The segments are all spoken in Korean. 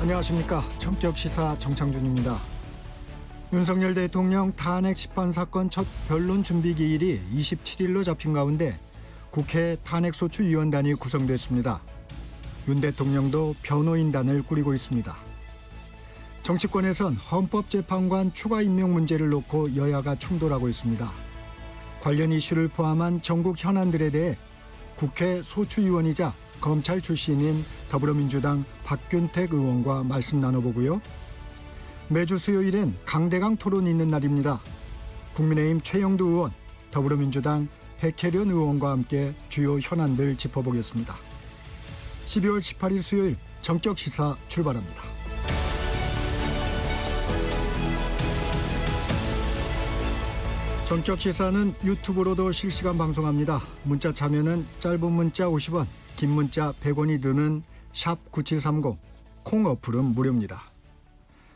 안녕하십니까. 전격시사 정창준입니다. 윤석열 대통령 탄핵 심판 사건 첫 변론 준비 기일이 27일로 잡힌 가운데 국회 탄핵소추위원단이 구성됐습니다. 윤 대통령도 변호인단을 꾸리고 있습니다. 정치권에선 헌법재판관 추가 임명 문제를 놓고 여야가 충돌하고 있습니다. 관련 이슈를 포함한 전국 현안들에 대해 국회 소추위원이자 검찰 출신인 더불어민주당 박균택 의원과 말씀 나눠보고요. 매주 수요일엔 강대강 토론이 있는 날입니다. 국민의힘 최영두 의원, 더불어민주당 백혜련 의원과 함께 주요 현안들 짚어보겠습니다. 12월 18일 수요일 전격시사 출발합니다. 전격시사는 유튜브로도 실시간 방송합니다. 문자 참여는 짧은 문자 50원, 긴 문자 100원이 드는 샵 9730, 콩 어플은 무료입니다.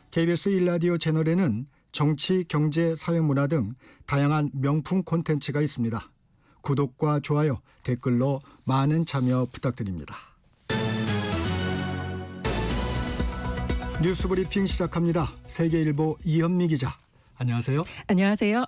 KBS 1라디오 채널에는 정치, 경제, 사회문화 등 다양한 명품 콘텐츠가 있습니다. 구독과 좋아요, 댓글로 많은 참여 부탁드립니다. 뉴스브리핑 시작합니다. 세계일보 이현미 기자, 안녕하세요. 안녕하세요.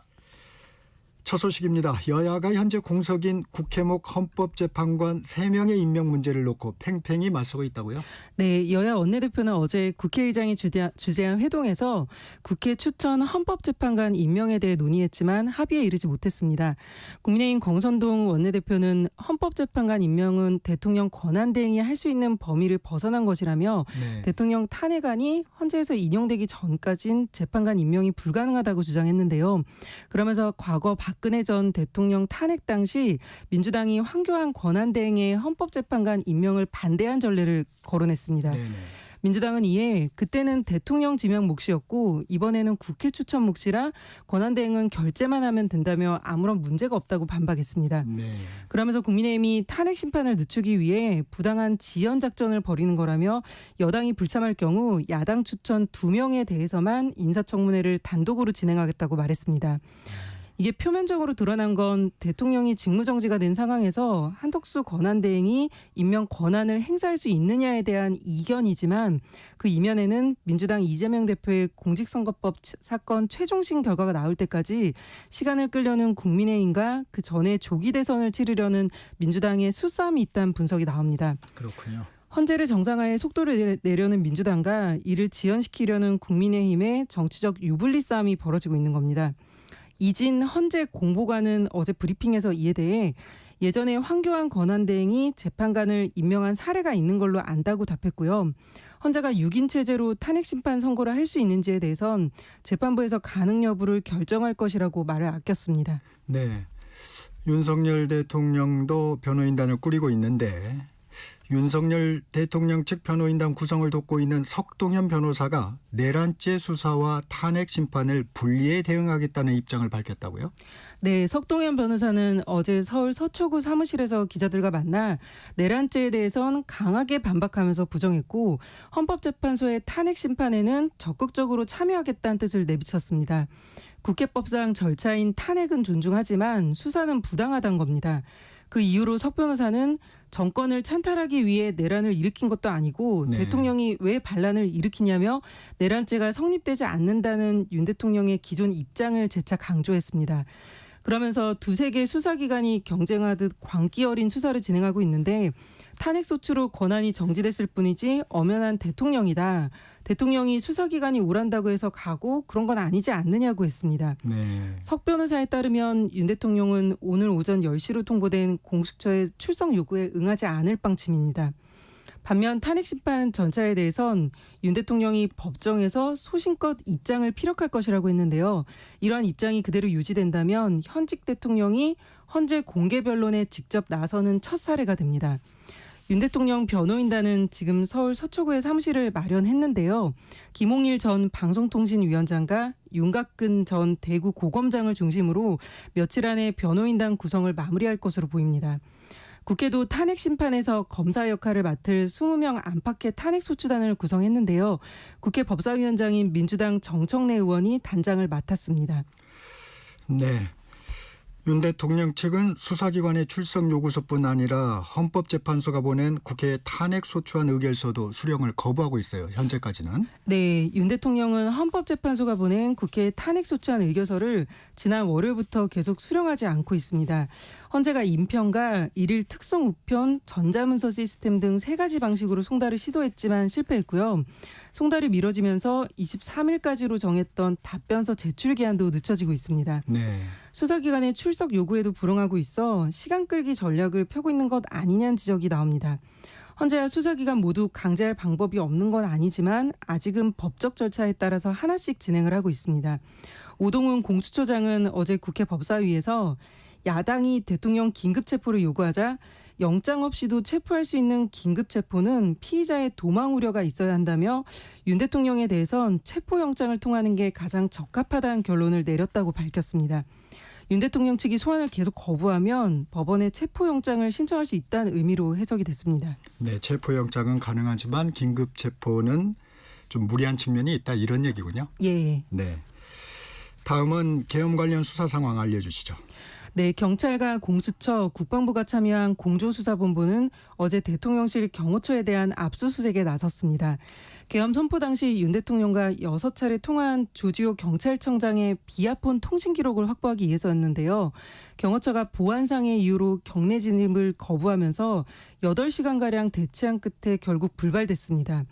첫 소식입니다. 여야가 현재 공석인 국회목 헌법재판관 3명의 임명 문제를 놓고 팽팽히 맞서고 있다고요? 네, 여야 원내대표는 어제 국회의장이 주재한 회동에서 국회 추천 헌법재판관 임명에 대해 논의했지만 합의에 이르지 못했습니다. 국민의힘 권선동 원내대표는 헌법재판관 임명은 대통령 권한대행이 할 수 있는 범위를 벗어난 것이라며 대통령 탄핵안이 헌재에서 인용되기 전까진 재판관 임명이 불가능하다고 주장했는데요. 그러면서 과거 박근혜 전 대통령 탄핵 당시 민주당이 황교안 권한대행의 헌법재판관 임명을 반대한 전례를 거론했습니다. 네네. 민주당은 이에 그때는 대통령 지명 몫이었고 이번에는 국회 추천 몫이라 권한대행은 결재만 하면 된다며 아무런 문제가 없다고 반박했습니다. 네. 그러면서 국민의힘이 탄핵 심판을 늦추기 위해 부당한 지연 작전을 벌이는 거라며 여당이 불참할 경우 야당 추천 2명에 대해서만 인사청문회를 단독으로 진행하겠다고 말했습니다. 이게 표면적으로 드러난 건 대통령이 직무정지가 된 상황에서 한덕수 권한대행이 임명 권한을 행사할 수 있느냐에 대한 이견이지만 그 이면에는 민주당 이재명 대표의 공직선거법 사건 최종심 결과가 나올 때까지 시간을 끌려는 국민의힘과 그 전에 조기 대선을 치르려는 민주당의 수싸움이 있다는 분석이 나옵니다. 그렇군요. 헌재를 정상화해 속도를 내려는 민주당과 이를 지연시키려는 국민의힘의 정치적 유불리 싸움이 벌어지고 있는 겁니다. 이진 헌재 공보관은 어제 브리핑에서 이에 대해 예전에 황교안 권한대행이 재판관을 임명한 사례가 있는 걸로 안다고 답했고요. 헌재가 6인 체제로 탄핵 심판 선고를 할 수 있는지에 대해선 재판부에서 가능 여부를 결정할 것이라고 말을 아꼈습니다. 네, 윤석열 대통령도 변호인단을 꾸리고 있는데 윤석열 대통령 측 변호인단 구성을 돕고 있는 석동현 변호사가 내란죄 수사와 탄핵 심판을 분리해 대응하겠다는 입장을 밝혔다고요? 네, 석동현 변호사는 어제 서울 서초구 사무실에서 기자들과 만나 내란죄에 대해선 강하게 반박하면서 부정했고 헌법재판소의 탄핵 심판에는 적극적으로 참여하겠다는 뜻을 내비쳤습니다. 국회법상 절차인 탄핵은 존중하지만 수사는 부당하다는 겁니다. 그 이후로 석 변호사는 정권을 찬탈하기 위해 내란을 일으킨 것도 아니고 대통령이 왜 반란을 일으키냐며 내란죄가 성립되지 않는다는 윤 대통령의 기존 입장을 재차 강조했습니다. 그러면서 두세 개 수사기관이 경쟁하듯 광기 어린 수사를 진행하고 있는데 탄핵소추로 권한이 정지됐을 뿐이지 엄연한 대통령이다. 대통령이 수사기관이 오란다고 해서 가고 그런 건 아니지 않느냐고 했습니다. 네. 석 변호사에 따르면 윤 대통령은 오늘 오전 10시로 통보된 공수처의 출석 요구에 응하지 않을 방침입니다. 반면 탄핵심판 전차에 대해선 윤 대통령이 법정에서 소신껏 입장을 피력할 것이라고 했는데요. 이러한 입장이 그대로 유지된다면 현직 대통령이 헌재 공개 변론에 직접 나서는 첫 사례가 됩니다. 윤 대통령 변호인단은 지금 서울 서초구에 사무실을 마련했는데요. 김홍일 전 방송통신위원장과 윤곽근 전 대구 고검장을 중심으로 며칠 안에 변호인단 구성을 마무리할 것으로 보입니다. 국회도 탄핵 심판에서 검사 역할을 맡을 20명 안팎의 탄핵소추단을 구성했는데요. 국회 법사위원장인 민주당 정청래 의원이 단장을 맡았습니다. 네. 윤 대통령 측은 수사기관의 출석 요구서뿐 아니라 헌법재판소가 보낸 국회 탄핵 소추안 의결서도 수령을 거부하고 있어요. 현재까지는. 네, 윤 대통령은 헌법재판소가 보낸 국회 탄핵소추안 의결서를 지난 월요일부터 계속 수령하지 않고 있습니다. 헌재가 인편과 일일 특송 우편, 전자문서 시스템 등 3가지 방식으로 송달을 시도했지만 실패했고요. 송달이 미뤄지면서 23일까지로 정했던 답변서 제출 기한도 늦춰지고 있습니다. 네. 수사기관의 출석 요구에도 불응하고 있어 시간 끌기 전략을 펴고 있는 것 아니냐는 지적이 나옵니다. 헌재와 수사기관 모두 강제할 방법이 없는 건 아니지만 아직은 법적 절차에 따라서 하나씩 진행을 하고 있습니다. 오동훈 공수처장은 어제 국회 법사위에서 야당이 대통령 긴급체포를 요구하자 영장 없이도 체포할 수 있는 긴급체포는 피의자의 도망 우려가 있어야 한다며 윤 대통령에 대해선 체포영장을 통하는 게 가장 적합하다는 결론을 내렸다고 밝혔습니다. 윤 대통령 측이 소환을 계속 거부하면 법원에 체포영장을 신청할 수 있다는 의미로 해석이 됐습니다. 네, 체포영장은 가능하지만 긴급체포는 좀 무리한 측면이 있다 이런 얘기군요. 예. 네. 다음은 계엄 관련 수사 상황 알려주시죠. 네, 경찰과 공수처, 국방부가 참여한 공조수사본부는 어제 대통령실 경호처에 대한 압수수색에 나섰습니다. 계엄 선포 당시 윤 대통령과 6차례 통화한 조지호 경찰청장의 비아폰 통신 기록을 확보하기 위해서였는데요. 경호처가 보안상의 이유로 경내 진입을 거부하면서 8시간가량 대치한 끝에 결국 불발됐습니다.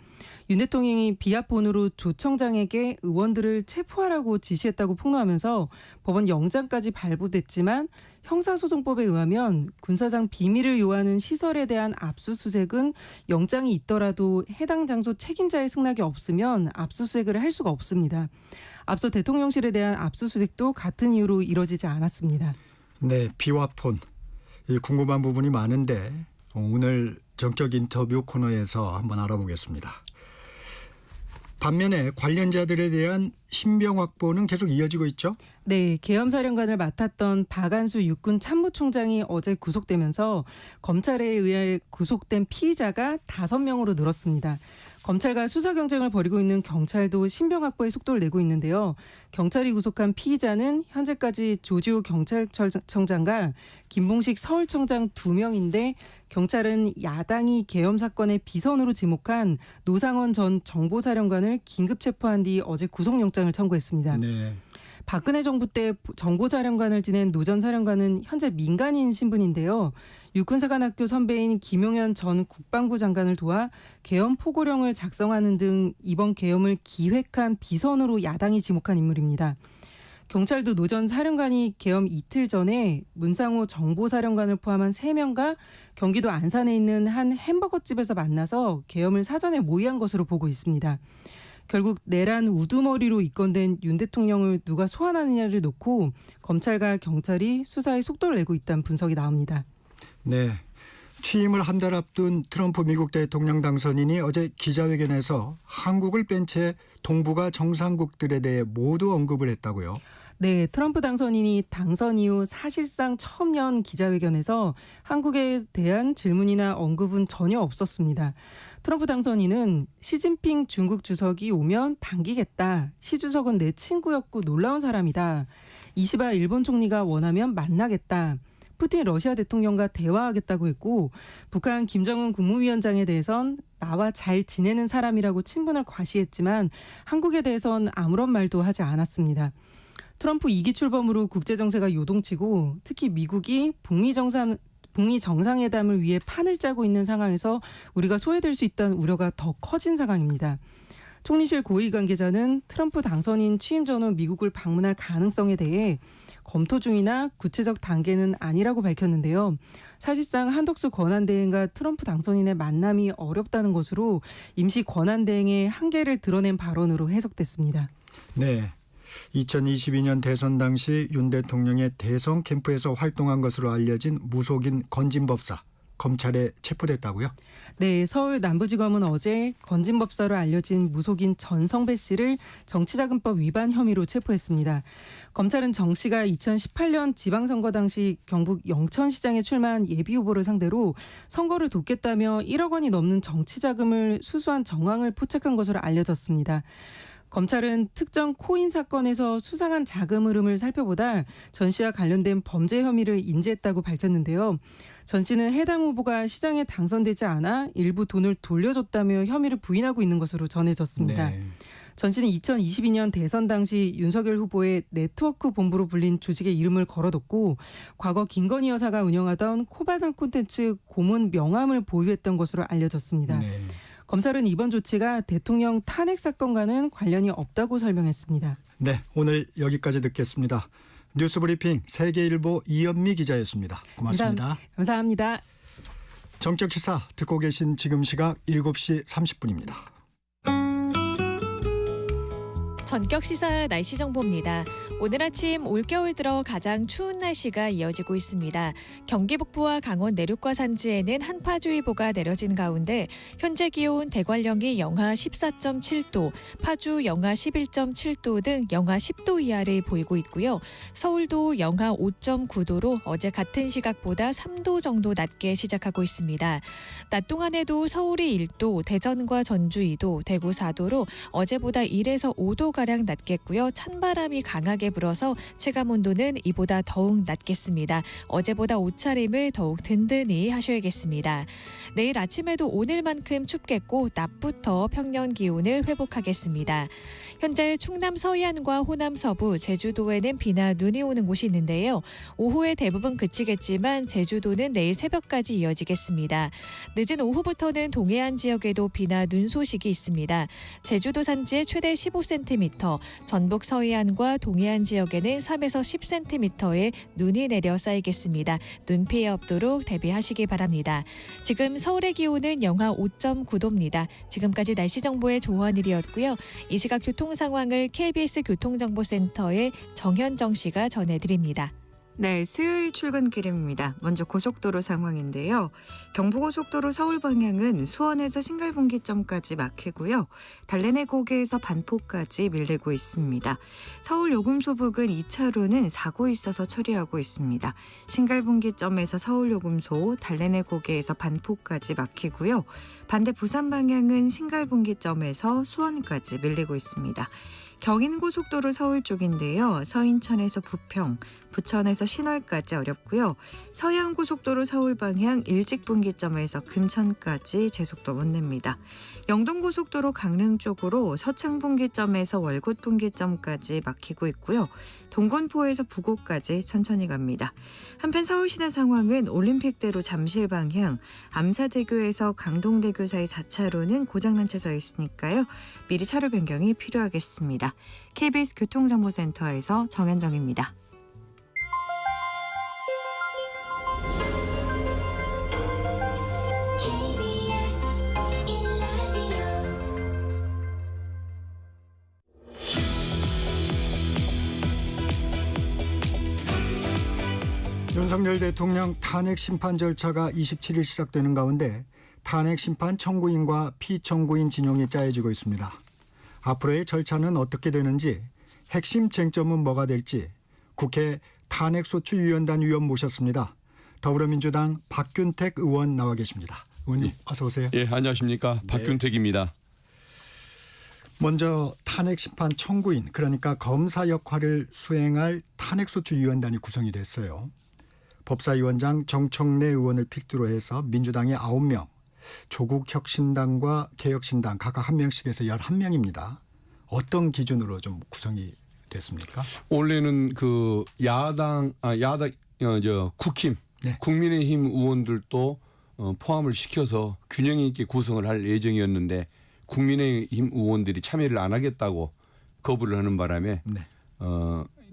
윤 대통령이 비아폰으로 조 청장에게 의원들을 체포하라고 지시했다고 폭로하면서 법원 영장까지 발부됐지만 형사소송법에 의하면 군사상 비밀을 요하는 시설에 대한 압수수색은 영장이 있더라도 해당 장소 책임자의 승낙이 없으면 압수수색을 할 수가 없습니다. 앞서 대통령실에 대한 압수수색도 같은 이유로 이뤄지지 않았습니다. 네, 비와폰. 궁금한 부분이 많은데 오늘 전격 인터뷰 코너에서 한번 알아보겠습니다. 반면에 관련자들에 대한 신병 확보는 계속 이어지고 있죠? 네, 계엄사령관을 맡았던 박안수 육군 참모총장이 어제 구속되면서 검찰에 의해 구속된 피의자가 5명으로 늘었습니다. 검찰과 수사 경쟁을 벌이고 있는 경찰도 신병 확보에 속도를 내고 있는데요. 경찰이 구속한 피의자는 현재까지 조지호 경찰청장과 김봉식 서울청장 2명인데 경찰은 야당이 계엄 사건의 비선으로 지목한 노상원 전 정보사령관을 긴급 체포한 뒤 어제 구속영장을 청구했습니다. 네. 박근혜 정부 때 정보사령관을 지낸 노 전 사령관은 현재 민간인 신분인데요. 육군사관학교 선배인 김용현 전 국방부 장관을 도와 계엄 포고령을 작성하는 등 이번 계엄을 기획한 비선으로 야당이 지목한 인물입니다. 경찰도 노 전 사령관이 계엄 이틀 전에 문상호 정보사령관을 포함한 3명과 경기도 안산에 있는 한 햄버거집에서 만나서 계엄을 사전에 모의한 것으로 보고 있습니다. 결국 내란 우두머리로 입건된 윤 대통령을 누가 소환하느냐를 놓고 검찰과 경찰이 수사에 속도를 내고 있다는 분석이 나옵니다. 네. 취임을 한 달 앞둔 트럼프 미국 대통령 당선인이 어제 기자회견에서 한국을 뺀 채 동북아 정상국들에 대해 모두 언급을 했다고요. 네, 트럼프 당선인이 당선 이후 사실상 처음 연 기자회견에서 한국에 대한 질문이나 언급은 전혀 없었습니다. 트럼프 당선인은 시진핑 중국 주석이 오면 반기겠다. 시 주석은 내 친구였고 놀라운 사람이다. 이시바 일본 총리가 원하면 만나겠다. 푸틴 러시아 대통령과 대화하겠다고 했고 북한 김정은 국무위원장에 대해선 나와 잘 지내는 사람이라고 친분을 과시했지만 한국에 대해선 아무런 말도 하지 않았습니다. 트럼프 2기 출범으로 국제정세가 요동치고 특히 미국이 북미 정상회담을 위해 판을 짜고 있는 상황에서 우리가 소외될 수 있다는 우려가 더 커진 상황입니다. 총리실 고위 관계자는 트럼프 당선인 취임 전후 미국을 방문할 가능성에 대해 검토 중이나 구체적 단계는 아니라고 밝혔는데요. 사실상 한덕수 권한대행과 트럼프 당선인의 만남이 어렵다는 것으로 임시 권한대행의 한계를 드러낸 발언으로 해석됐습니다. 네. 2022년 대선 당시 윤 대통령의 대선 캠프에서 활동한 것으로 알려진 무속인 건진법사 검찰에 체포됐다고요? 네, 서울 남부지검은 어제 건진법사로 알려진 무속인 전성배 씨를 정치자금법 위반 혐의로 체포했습니다. 검찰은 정 씨가 2018년 지방선거 당시 경북 영천시장에 출마한 예비후보를 상대로 선거를 돕겠다며 1억 원이 넘는 정치자금을 수수한 정황을 포착한 것으로 알려졌습니다. 검찰은 특정 코인 사건에서 수상한 자금 흐름을 살펴보다 전 씨와 관련된 범죄 혐의를 인지했다고 밝혔는데요. 전 씨는 해당 후보가 시장에 당선되지 않아 일부 돈을 돌려줬다며 혐의를 부인하고 있는 것으로 전해졌습니다. 네. 전 씨는 2022년 대선 당시 윤석열 후보의 네트워크 본부로 불린 조직의 이름을 걸어뒀고 과거 김건희 여사가 운영하던 코바상 콘텐츠 고문 명함을 보유했던 것으로 알려졌습니다. 네. 검찰은 이번 조치가 대통령 탄핵 사건과는 관련이 없다고 설명했습니다. 네, 오늘 여기까지 듣겠습니다. 뉴스브리핑 세계일보 이현미 기자였습니다. 고맙습니다. 감사합니다. 정적시사 듣고 계신 지금 시각 7시 30분입니다. 전격 시사 날씨 정보입니다. 오늘 아침 올겨울 들어 가장 추운 날씨가 이어지고 있습니다. 경기 북부와 강원 내륙과 산지에는 한파주의보가 내려진 가운데 현재 기온 대관령이 영하 14.7도, 파주 영하 11.7도 등 영하 10도 이하를 보이고 있고요. 서울도 영하 5.9도로 어제 같은 시각보다 3도 정도 낮게 시작하고 있습니다. 낮 동안에도 서울이 1도, 대전과 전주 2도, 대구 4도로 어제보다 1에서 5도가량 낮겠고요. 찬바람이 강하게 불어서 체감온도는 이보다 더욱 낮겠습니다. 어제보다 옷차림을 더욱 든든히 하셔야겠습니다. 내일 아침에도 오늘만큼 춥겠고 낮부터 평년 기온을 회복하겠습니다. 현재 충남 서해안과 호남 서부, 제주도에는 비나 눈이 오는 곳이 있는데요. 오후에 대부분 그치겠지만 제주도는 내일 새벽까지 이어지겠습니다. 늦은 오후부터는 동해안 지역에도 비나 눈 소식이 있습니다. 제주도 산지에 최대 15cm, 전북 서해안과 동해안 지역에는 3에서 10cm의 눈이 내려 쌓이겠습니다. 눈 피해 없도록 대비하시기 바랍니다. 지금 서울의 기온은 영하 5.9도입니다. 지금까지 날씨 정보의 조원일이었고요. 이 시각 교통 상황을 KBS 교통정보센터의 정현정 씨가 전해드립니다. 네, 수요일 출근길입니다. 먼저 고속도로 상황인데요. 경부고속도로 서울 방향은 수원에서 신갈분기점까지 막히고요. 달래내 고개에서 반포까지 밀리고 있습니다. 서울 요금소 부근 2차로는 사고 있어서 처리하고 있습니다. 신갈분기점에서 서울 요금소, 달래내 고개에서 반포까지 막히고요. 반대 부산 방향은 신갈분기점에서 수원까지 밀리고 있습니다. 경인고속도로 서울 쪽인데요. 서인천에서 부평, 부천에서 신월까지 어렵고요. 서해안고속도로 서울 방향 일직분기점에서 금천까지 제속도 못 냅니다. 영동고속도로 강릉 쪽으로 서창분기점에서 월곶분기점까지 막히고 있고요. 동건포에서 부곡까지 천천히 갑니다. 한편 서울시내 상황은 올림픽대로 잠실 방향 암사대교에서 강동대교 사이 4차로는 고장난 채 서 있으니까요. 미리 차로 변경이 필요하겠습니다. KBS 교통정보센터에서 정현정입니다. 윤석열 대통령 탄핵 심판 절차가 27일 시작되는 가운데 탄핵 심판 청구인과 피청구인 진영이 짜여지고 있습니다. 앞으로의 절차는 어떻게 되는지, 핵심 쟁점은 뭐가 될지 국회 탄핵소추위원단 위원 모셨습니다. 더불어민주당 박균택 의원 나와 계십니다. 의원님 어서 오세요. 예, 안녕하십니까. 박균택입니다. 먼저 탄핵 심판 청구인, 그러니까 검사 역할을 수행할 탄핵소추위원단이 구성이 됐어요. 법사위원장 정청래 의원을 픽두로 해서 민주당의 9명, 조국혁신당과 개혁신당 각각 1명씩 해서 11명입니다. 어떤 기준으로 좀 구성이 됐습니까? 원래는 그 국힘, 네. 국민의힘 의원들도 포함을 시켜서 균형 있게 구성을 할 예정이었는데 국민의힘 의원들이 참여를 안 하겠다고 거부를 하는 바람에 네.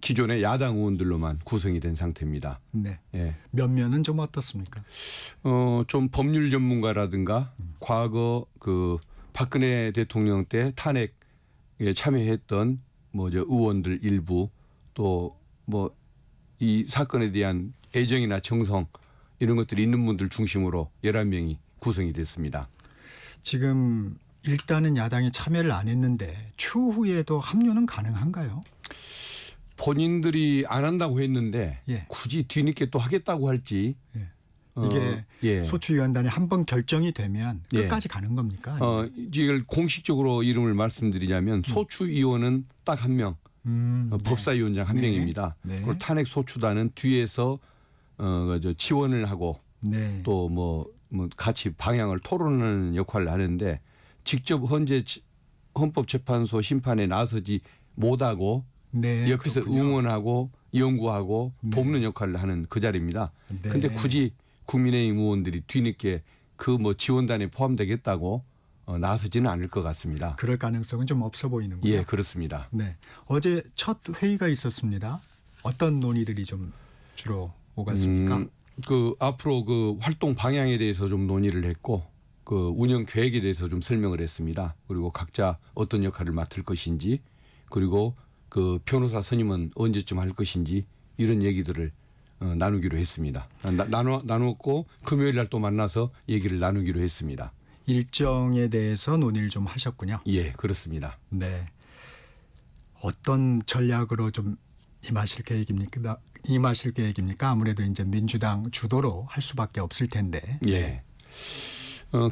기존의 야당 의원들로만 구성이 된 상태입니다. 네. 예. 면면은 좀 어떻습니까? 좀 법률 전문가라든가 과거 그 박근혜 대통령 때 탄핵에 참여했던 의원들 일부 또 이 사건에 대한 애정이나 정성 이런 것들이 있는 분들 중심으로 11명이 구성이 됐습니다. 지금 일단은 야당이 참여를 안 했는데 추후에도 합류는 가능한가요? 본인들이 안 한다고 했는데 예. 굳이 뒤늦게 또 하겠다고 할지 예. 이게 예. 소추위원단이 한번 결정이 되면 예. 끝까지 가는 겁니까? 아니면? 이걸 공식적으로 이름을 말씀드리자면 소추위원은 딱 한 명, 네. 법사위원장 한 네. 명입니다. 네. 그리고 탄핵 소추단은 뒤에서 지원을 하고 네. 또 뭐 같이 방향을 토론하는 역할을 하는데 직접 현재 헌법재판소 심판에 나서지 못하고 네, 옆에서 그렇군요. 응원하고 연구하고 네. 돕는 역할을 하는 그 자리입니다. 네. 근데 굳이 국민의힘 의원들이 뒤늦게 그 지원단에 포함되겠다고 나서지는 않을 것 같습니다. 그럴 가능성은 좀 없어 보이는군요. 예, 그렇습니다. 네. 어제 첫 회의가 있었습니다. 어떤 논의들이 좀 주로 오갔습니까? 앞으로 그 활동 방향에 대해서 좀 논의를 했고 그 운영 계획에 대해서 좀 설명을 했습니다. 그리고 각자 어떤 역할을 맡을 것인지 그리고 그 변호사 선임은 언제쯤 할 것인지 이런 얘기들을 나누기로 했습니다. 나누었고 금요일 날 또 만나서 얘기를 나누기로 했습니다. 일정에 대해서 논의를 좀 하셨군요. 예, 그렇습니다. 네. 어떤 전략으로 좀 임하실 계획입니까? 아무래도 이제 민주당 주도로 할 수밖에 없을 텐데. 예.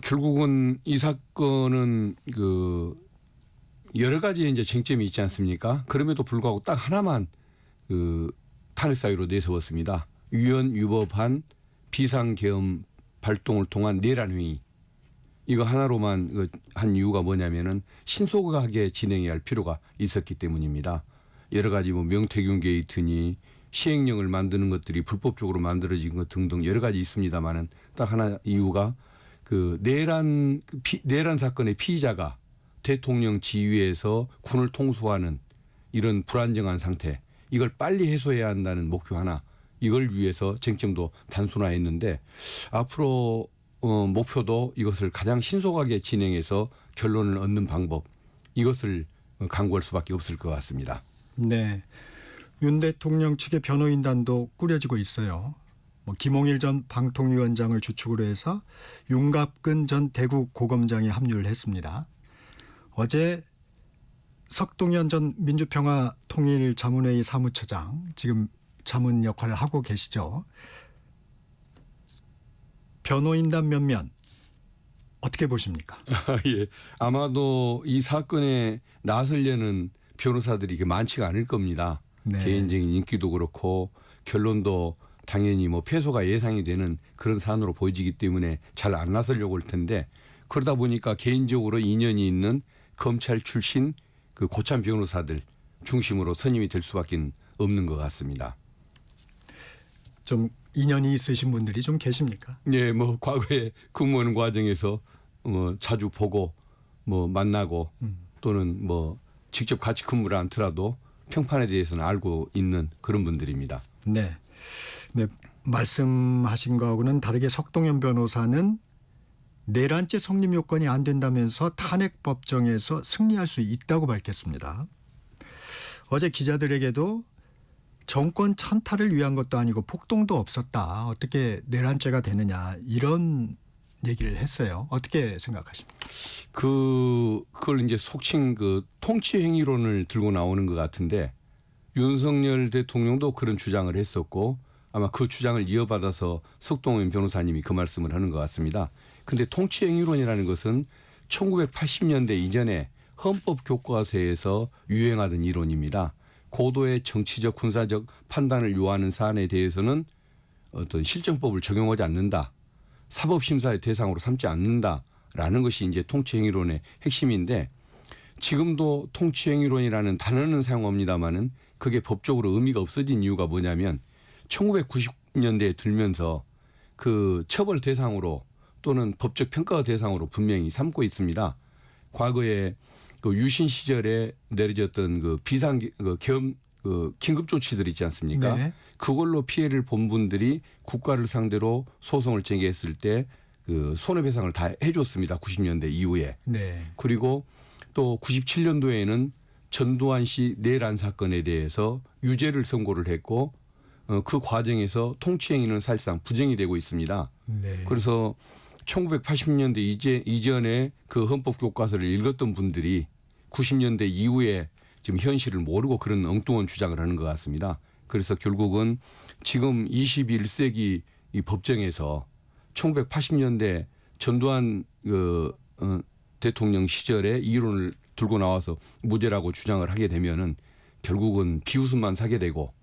결국은 이 사건은 그 여러 가지 이제 쟁점이 있지 않습니까? 그럼에도 불구하고 딱 하나만 그 탄핵 사유로 내세웠습니다. 위헌 위법한 비상계엄 발동을 통한 내란 회의. 이거 하나로만 한 이유가 뭐냐면은 신속하게 진행해야 할 필요가 있었기 때문입니다. 여러 가지 명태균 게이트니 시행령을 만드는 것들이 불법적으로 만들어진 것 등등 여러 가지 있습니다만은 딱 하나 이유가 그 내란 사건의 피의자가 대통령 지휘에서 군을 통수하는 이런 불안정한 상태 이걸 빨리 해소해야 한다는 목표 하나 이걸 위해서 쟁점도 단순화했는데 앞으로 목표도 이것을 가장 신속하게 진행해서 결론을 얻는 방법 이것을 강구할 수밖에 없을 것 같습니다. 네. 윤 대통령 측의 변호인단도 꾸려지고 있어요. 김홍일 전 방통위원장을 주축으로 해서 윤갑근 전 대구 고검장이 합류를 했습니다. 어제 석동현 전 민주평화통일자문회의 사무처장 지금 자문 역할을 하고 계시죠. 변호인단 면면 어떻게 보십니까? 예, 아마도 이 사건에 나서려는 변호사들이 많지가 않을 겁니다. 네. 개인적인 인기도 그렇고 결론도 당연히 패소가 예상이 되는 그런 사안으로 보여지기 때문에 잘 안 나서려고 할 텐데 그러다 보니까 개인적으로 인연이 있는 검찰 출신 그 고참 변호사들 중심으로 선임이 될 수밖에 없는 것 같습니다. 좀 인연이 있으신 분들이 좀 계십니까? 예, 과거에 근무하는 과정에서 자주 보고 만나고 또는 직접 같이 근무를 않더라도 평판에 대해서는 알고 있는 그런 분들입니다. 네. 네. 말씀하신 거하고는 다르게 석동현 변호사는 내란죄 성립 요건이 안 된다면서 탄핵 법정에서 승리할 수 있다고 밝혔습니다. 어제 기자들에게도 정권 찬탈을 위한 것도 아니고 폭동도 없었다. 어떻게 내란죄가 되느냐 이런 얘기를 했어요. 어떻게 생각하십니까? 그걸 이제 속칭 그 통치 행위론을 들고 나오는 것 같은데 윤석열 대통령도 그런 주장을 했었고 아마 그 주장을 이어받아서 석동현 변호사님이 그 말씀을 하는 것 같습니다. 근데 통치 행위론이라는 것은 1980년대 이전에 헌법 교과서에서 유행하던 이론입니다. 고도의 정치적 군사적 판단을 요하는 사안에 대해서는 어떤 실정법을 적용하지 않는다. 사법심사의 대상으로 삼지 않는다라는 것이 이제 통치행위론의 핵심인데 지금도 통치행위론이라는 단어는 사용합니다마는 그게 법적으로 의미가 없어진 이유가 뭐냐면 1990년대에 들면서 그 처벌 대상으로 또는 법적 평가 대상으로 분명히 삼고 있습니다. 과거에 그 유신 시절에 내려졌던 그 긴급 조치들 있지 않습니까? 네. 그걸로 피해를 본 분들이 국가를 상대로 소송을 제기했을 때 그 손해배상을 다 해줬습니다. 90년대 이후에. 네. 그리고 또 97년도에는 전두환 씨 내란 사건에 대해서 유죄를 선고를 했고 그 과정에서 통치행위는 사실상 부정이 되고 있습니다. 네. 그래서 1980년대 이전에 그 헌법 교과서를 읽었던 분들이 90년대 이후에 지금 현실을 모르고 그런 엉뚱한 주장을 하는 것 같습니다. 그래서 결국은 지금 21세기 이 법정에서 1980년대 전두환 대통령 시절에 이론을 들고 나와서 무죄라고 주장을 하게 되면은 결국은 비웃음만 사게 되고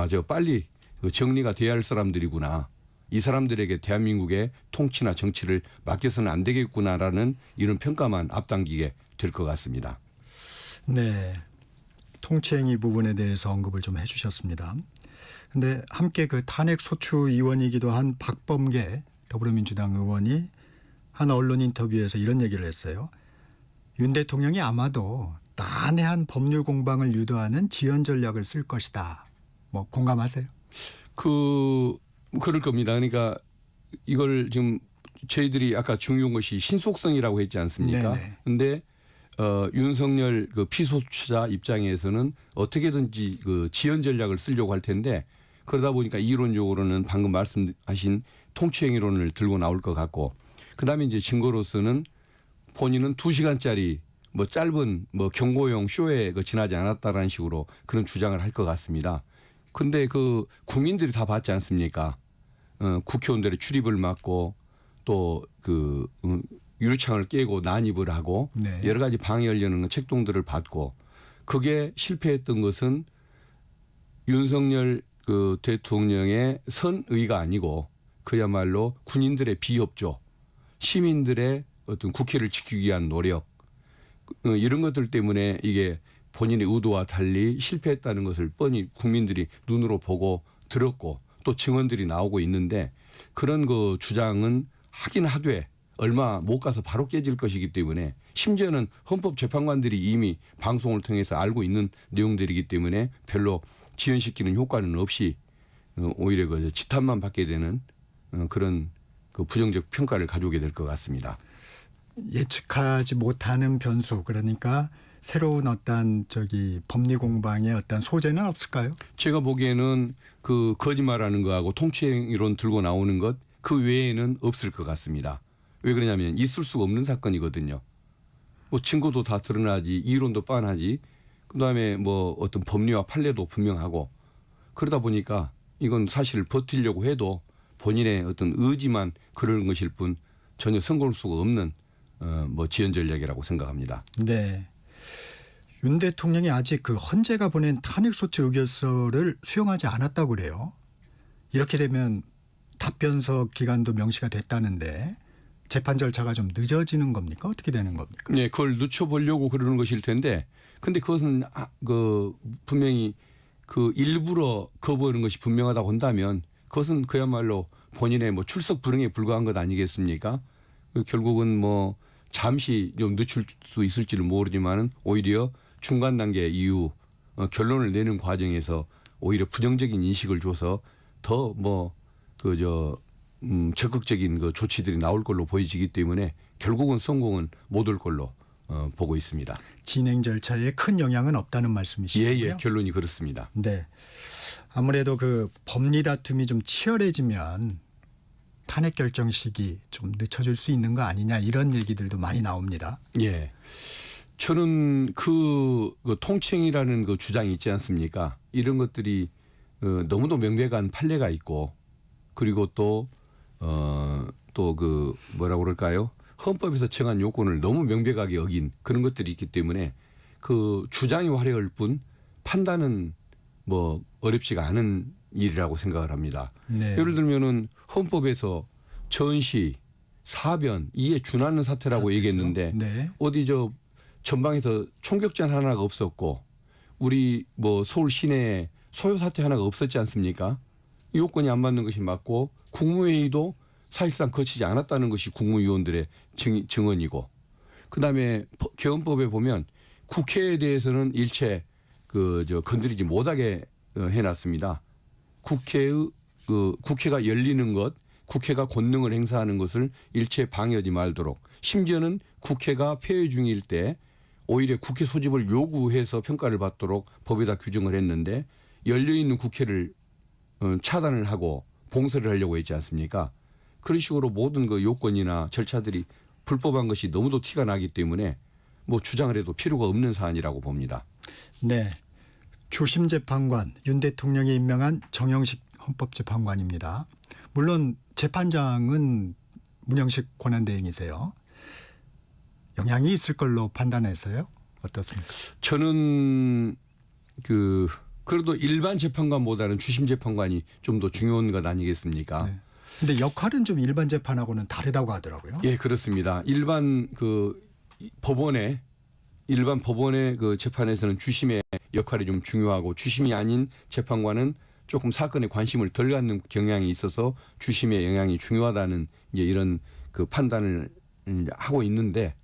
저 빨리 정리가 돼야 할 사람들이구나. 이 사람들에게 대한민국의 통치나 정치를 맡겨서는 안 되겠구나라는 이런 평가만 앞당기게 될 것 같습니다. 네. 통치행위 부분에 대해서 언급을 좀 해주셨습니다. 근데 함께 그 탄핵 소추 의원이기도 한 박범계 더불어민주당 의원이 한 언론 인터뷰에서 이런 얘기를 했어요. 윤 대통령이 아마도 난해한 법률 공방을 유도하는 지연 전략을 쓸 것이다. 뭐 공감하세요? 그럴 겁니다. 그러니까 이걸 지금 저희들이 아까 중요한 것이 신속성이라고 했지 않습니까? 네네. 근데 윤석열 그 피소추자 입장에서는 어떻게든지 그 지연 전략을 쓰려고 할 텐데 그러다 보니까 이론적으로는 방금 말씀하신 통치행위론을 들고 나올 것 같고 그다음에 이제 증거로서는 본인은 2시간짜리 뭐 짧은 뭐 경고용 쇼에 지나지 않았다라는 식으로 그런 주장을 할 것 같습니다. 근데 그 국민들이 다 봤지 않습니까? 국회의원들의 출입을 막고 또 그 유리창을 깨고 난입을 하고 네. 여러 가지 방해하려는 책동들을 받고 그게 실패했던 것은 윤석열 그 대통령의 선의가 아니고 그야말로 군인들의 비협조, 시민들의 어떤 국회를 지키기 위한 노력 이런 것들 때문에 이게 본인의 의도와 달리 실패했다는 것을 뻔히 국민들이 눈으로 보고 들었고 또 증언들이 나오고 있는데 그런 그 주장은 하긴 하되 얼마 못 가서 바로 깨질 것이기 때문에 심지어는 헌법재판관들이 이미 방송을 통해서 알고 있는 내용들이기 때문에 별로 지연시키는 효과는 없이 오히려 그 지탄만 받게 되는 그런 그 부정적 평가를 가져오게 될 것 같습니다. 예측하지 못하는 변수 그러니까 새로운 어떤 법리 공방의 어떤 소재는 없을까요? 제가 보기에는 그 거짓말하는 거하고 통치행위론 들고 나오는 것 그 외에는 없을 것 같습니다. 왜 그러냐면 있을 수가 없는 사건이거든요. 뭐 증거도 다 드러나지 이론도 뻔하지 그다음에 뭐 어떤 법리와 판례도 분명하고 그러다 보니까 이건 사실 버티려고 해도 본인의 어떤 의지만 그러는 것일 뿐 전혀 성공할 수가 없는 뭐 지연 전략이라고 생각합니다. 네. 윤 대통령이 아직 그 헌재가 보낸 탄핵소추 의결서를 수용하지 않았다고 그래요. 이렇게 되면 답변서 기간도 명시가 됐다는데 재판 절차가 좀 늦어지는 겁니까? 어떻게 되는 겁니까? 네, 그걸 늦춰보려고 그러는 것일 텐데, 근데 그것은 그 분명히 그 일부러 거부하는 것이 분명하다고 한다면 그것은 그야말로 본인의 뭐 출석 불응에 불과한 것 아니겠습니까? 결국은 뭐 잠시 좀 늦출 수 있을지는 모르지만은 오히려 중간 단계 이후 결론을 내는 과정에서 오히려 부정적인 인식을 줘서 더 뭐 적극적인 그 조치들이 나올 걸로 보이지기 때문에 결국은 성공은 못 올 걸로 보고 있습니다. 진행 절차에 큰 영향은 없다는 말씀이시고요. 예, 결론이 그렇습니다. 네. 아무래도 그 법리 다툼이 좀 치열해지면 탄핵 결정 시기 좀 늦춰질 수 있는 거 아니냐 이런 얘기들도 많이 나옵니다. 예. 저는 그 통칭이라는 그 주장이 있지 않습니까? 이런 것들이 너무도 명백한 판례가 있고 그리고 또 그 뭐라고 그럴까요? 헌법에서 정한 요건을 너무 명백하게 어긴 그런 것들이 있기 때문에 그 주장이 화려할 뿐 판단은 뭐 어렵지가 않은 일이라고 생각을 합니다. 네. 예를 들면은 헌법에서 전시, 사변 이에 준하는 사태라고 얘기했는데 네. 어디 전방에서 총격전 하나가 없었고 우리 뭐 서울 시내에 소요 사태 하나가 없었지 않습니까? 이 요건이 안 맞는 것이 맞고 국무회의도 사실상 거치지 않았다는 것이 국무위원들의 증언이고 그다음에 개헌법에 보면 국회에 대해서는 일체 건드리지 못하게 해놨습니다. 국회가 열리는 것, 국회가 권능을 행사하는 것을 일체 방해하지 말도록 심지어는 국회가 폐회 중일 때 오히려 국회 소집을 요구해서 평가를 받도록 법에다 규정을 했는데 열려있는 국회를 차단을 하고 봉쇄를 하려고 했지 않습니까? 그런 식으로 모든 그 요건이나 절차들이 불법한 것이 너무도 티가 나기 때문에 뭐 주장을 해도 필요가 없는 사안이라고 봅니다. 네. 주심 재판관 윤 대통령이 임명한 정영식 헌법재판관입니다. 물론 재판장은 문영식 권한대행이세요. 영향이 있을 걸로 판단해서요. 어떻습니까? 저는 그래도 일반 재판관보다는 주심 재판관이 좀 더 중요한 것 아니겠습니까? 네. 근데 역할은 좀 일반 재판하고는 다르다고 하더라고요. 예, 그렇습니다. 일반 법원의 그 재판에서는 주심의 역할이 좀 중요하고 주심이 아닌 재판관은 조금 사건에 관심을 덜 갖는 경향이 있어서 주심의 영향이 중요하다는 이제 이런 그 판단을 하고 있는데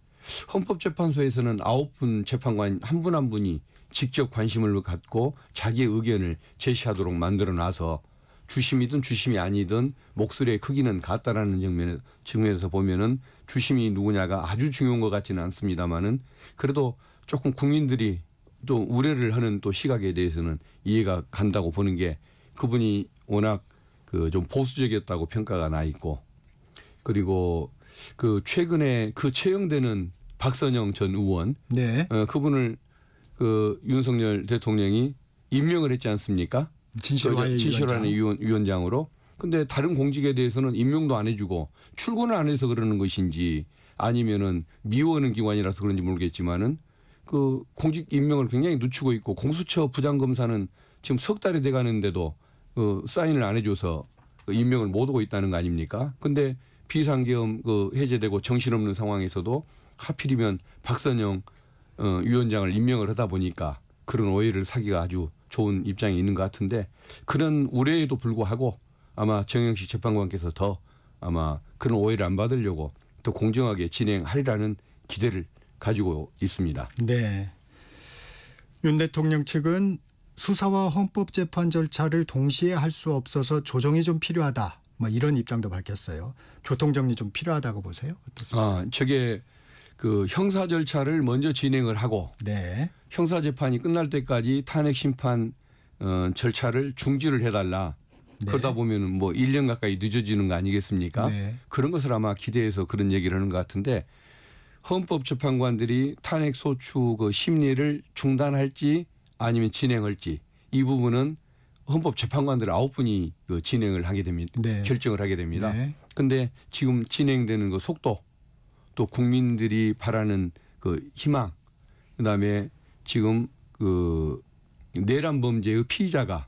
헌법재판소에서는 9분 재판관 한 분 한 분이 직접 관심을 갖고 자기의 의견을 제시하도록 만들어 놔서 주심이든 주심이 아니든 목소리의 크기는 같다라는 측면에서 보면은 주심이 누구냐가 아주 중요한 것 같지는 않습니다만은 그래도 조금 국민들이 또 우려를 하는 또 시각에 대해서는 이해가 간다고 보는 게 그분이 워낙 좀 보수적이었다고 평가가 나 있고 그리고 최근에 채용되는 박선영 전 의원 네. 그분을 윤석열 대통령이 임명을 했지 않습니까? 진실화의 위원장으로. 근데 다른 공직에 대해서는 임명도 안 해주고 출근을 안 해서 그러는 것인지 아니면은 미워하는 기관이라서 그런지 모르겠지만은 공직 임명을 굉장히 늦추고 있고 공수처 부장검사는 지금 석 달이 돼가는데도 사인을 안 해줘서 임명을 못 오고 있다는 거 아닙니까? 근데 비상계엄 해제되고 정신없는 상황에서도 하필이면 박선영 위원장을 임명을 하다 보니까 그런 오해를 사기가 아주 좋은 입장에 있는 것 같은데 그런 우려에도 불구하고 아마 정영식 재판관께서 더 아마 그런 오해를 안 받으려고 더 공정하게 진행하리라는 기대를 가지고 있습니다. 네. 윤 대통령 측은 수사와 헌법재판 절차를 동시에 할 수 없어서 조정이 좀 필요하다. 뭐 이런 입장도 밝혔어요. 교통정리 좀 필요하다고 보세요? 어떻습니까? 저게 형사 절차를 먼저 진행을 하고 네. 형사 재판이 끝날 때까지 탄핵 심판 절차를 중지를 해달라. 네. 그러다 보면은 뭐 1년 가까이 늦어지는 거 아니겠습니까? 네. 그런 것을 아마 기대해서 그런 얘기를 하는 것 같은데 헌법재판관들이 탄핵 소추 심리를 중단할지 아니면 진행할지 이 부분은 헌법재판관들 9분이 진행을 하게 됩니다. 네. 결정을 하게 됩니다. 네. 근데 지금 진행되는 속도 또 국민들이 바라는 희망 그다음에 지금 내란 범죄의 피의자가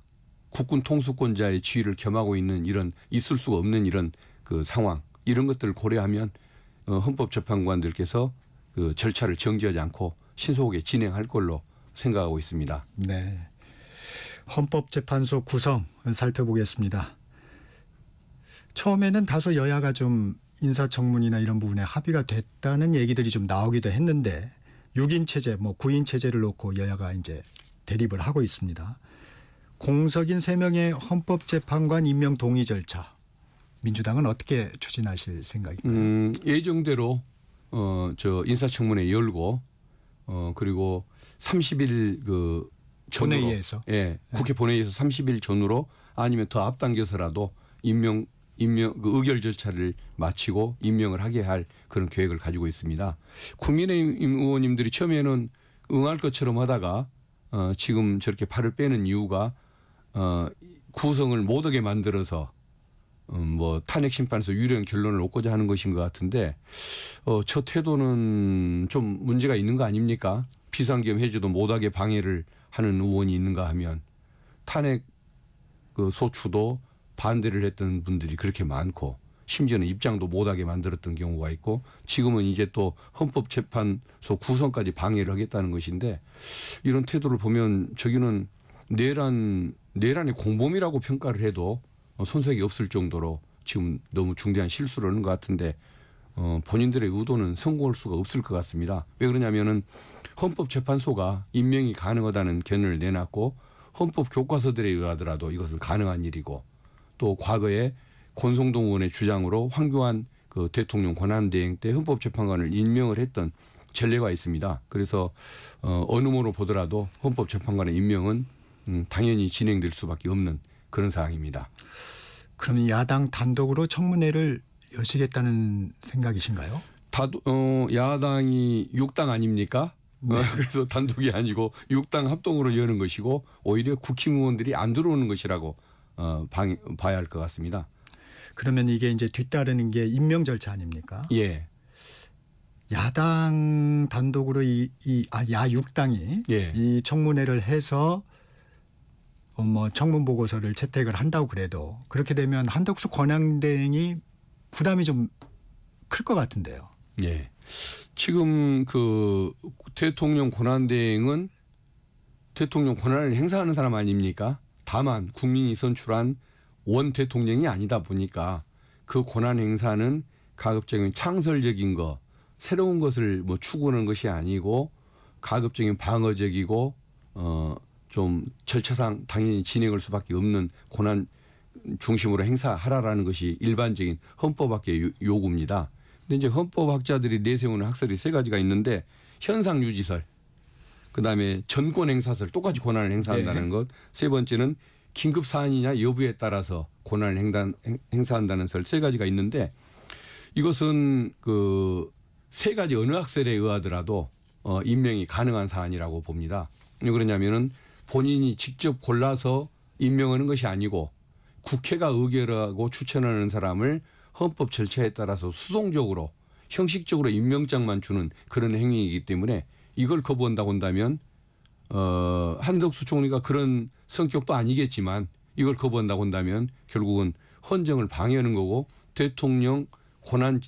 국군 통수권자의 지위를 겸하고 있는 이런 있을 수가 없는 이런 상황 이런 것들을 고려하면 헌법재판관들께서 절차를 정지하지 않고 신속하게 진행할 걸로 생각하고 있습니다. 네. 헌법재판소 구성 살펴보겠습니다. 처음에는 다소 여야가 좀 인사청문이나 이런 부분에 합의가 됐다는 얘기들이 좀 나오기도 했는데 6인 체제, 9인 체제를 놓고 여야가 이제 대립을 하고 있습니다. 공석인 3명의 헌법재판관 임명 동의 절차 민주당은 어떻게 추진하실 생각인가요? 예정대로 인사청문회 열고 그리고 30일 전으로 본회의에서 국회 본회의에서 30일 전으로 아니면 더 앞당겨서라도 임명 의결 절차를 마치고 임명을 하게 할 그런 계획을 가지고 있습니다. 국민의힘 의원님들이 처음에는 응할 것처럼 하다가 지금 저렇게 발을 빼는 이유가 구성을 못하게 만들어서 탄핵 심판에서 유리한 결론을 얻고자 하는 것인 것 같은데 저 태도는 좀 문제가 있는 거 아닙니까? 비상계엄 해제도 못하게 방해를 하는 의원이 있는가 하면 탄핵 소추도 반대를 했던 분들이 그렇게 많고 심지어는 입장도 못하게 만들었던 경우가 있고 지금은 이제 또 헌법재판소 구성까지 방해를 하겠다는 것인데 이런 태도를 보면 저기는 내란의 공범이라고 평가를 해도 손색이 없을 정도로 지금 너무 중대한 실수를 하는 것 같은데 본인들의 의도는 성공할 수가 없을 것 같습니다. 왜 그러냐면은 헌법재판소가 임명이 가능하다는 견해를 내놨고 헌법 교과서들에 의하더라도 이것은 가능한 일이고 또 과거에 권성동 의원의 주장으로 황교안 대통령 권한대행 때 헌법재판관을 임명을 했던 전례가 있습니다. 그래서 어느 모로 보더라도 헌법재판관의 임명은 당연히 진행될 수밖에 없는 그런 사항입니다. 그럼 야당 단독으로 청문회를 여시겠다는 생각이신가요? 야당이 6당 아닙니까? 그래서 단독이 아니고 6당 합동으로 여는 것이고 오히려 국힘 의원들이 안 들어오는 것이라고 봐야 할 것 같습니다. 그러면 이게 이제 뒤따르는 게 임명 절차 아닙니까? 예, 야당 단독으로 야6당이 예. 이 청문회를 해서 뭐 청문 보고서를 채택을 한다고 그래도 그렇게 되면 한덕수 권한대행이 부담이 좀 클 것 같은데요. 예. 지금 그 대통령 권한대행은 대통령 권한을 행사하는 사람 아닙니까? 다만 국민이 선출한 원 대통령이 아니다 보니까 그 권한 행사는 가급적인 창설적인 거, 새로운 것을 뭐 추구하는 것이 아니고 가급적인 방어적이고 좀 절차상 당연히 진행할 수밖에 없는 권한 중심으로 행사하라라는 것이 일반적인 헌법학의 요구입니다. 근데 이제 헌법학자들이 내세우는 학설이 세 가지가 있는데 현상 유지설, 그다음에 전권 행사설 똑같이 권한을 행사한다는 것, 세 번째는 긴급 사안이냐 여부에 따라서 권한을 행사한다는 설 세 가지가 있는데 이것은 그 세 가지 어느 학설에 의하더라도 임명이 가능한 사안이라고 봅니다. 왜 그러냐면은 본인이 직접 골라서 임명하는 것이 아니고 국회가 의결하고 추천하는 사람을 헌법 절차에 따라서 수동적으로 형식적으로 임명장만 주는 그런 행위이기 때문에 이걸 거부한다고 한다면 한덕수 총리가 그런 성격도 아니겠지만 이걸 거부한다고 한다면 결국은 헌정을 방해하는 거고 대통령 권한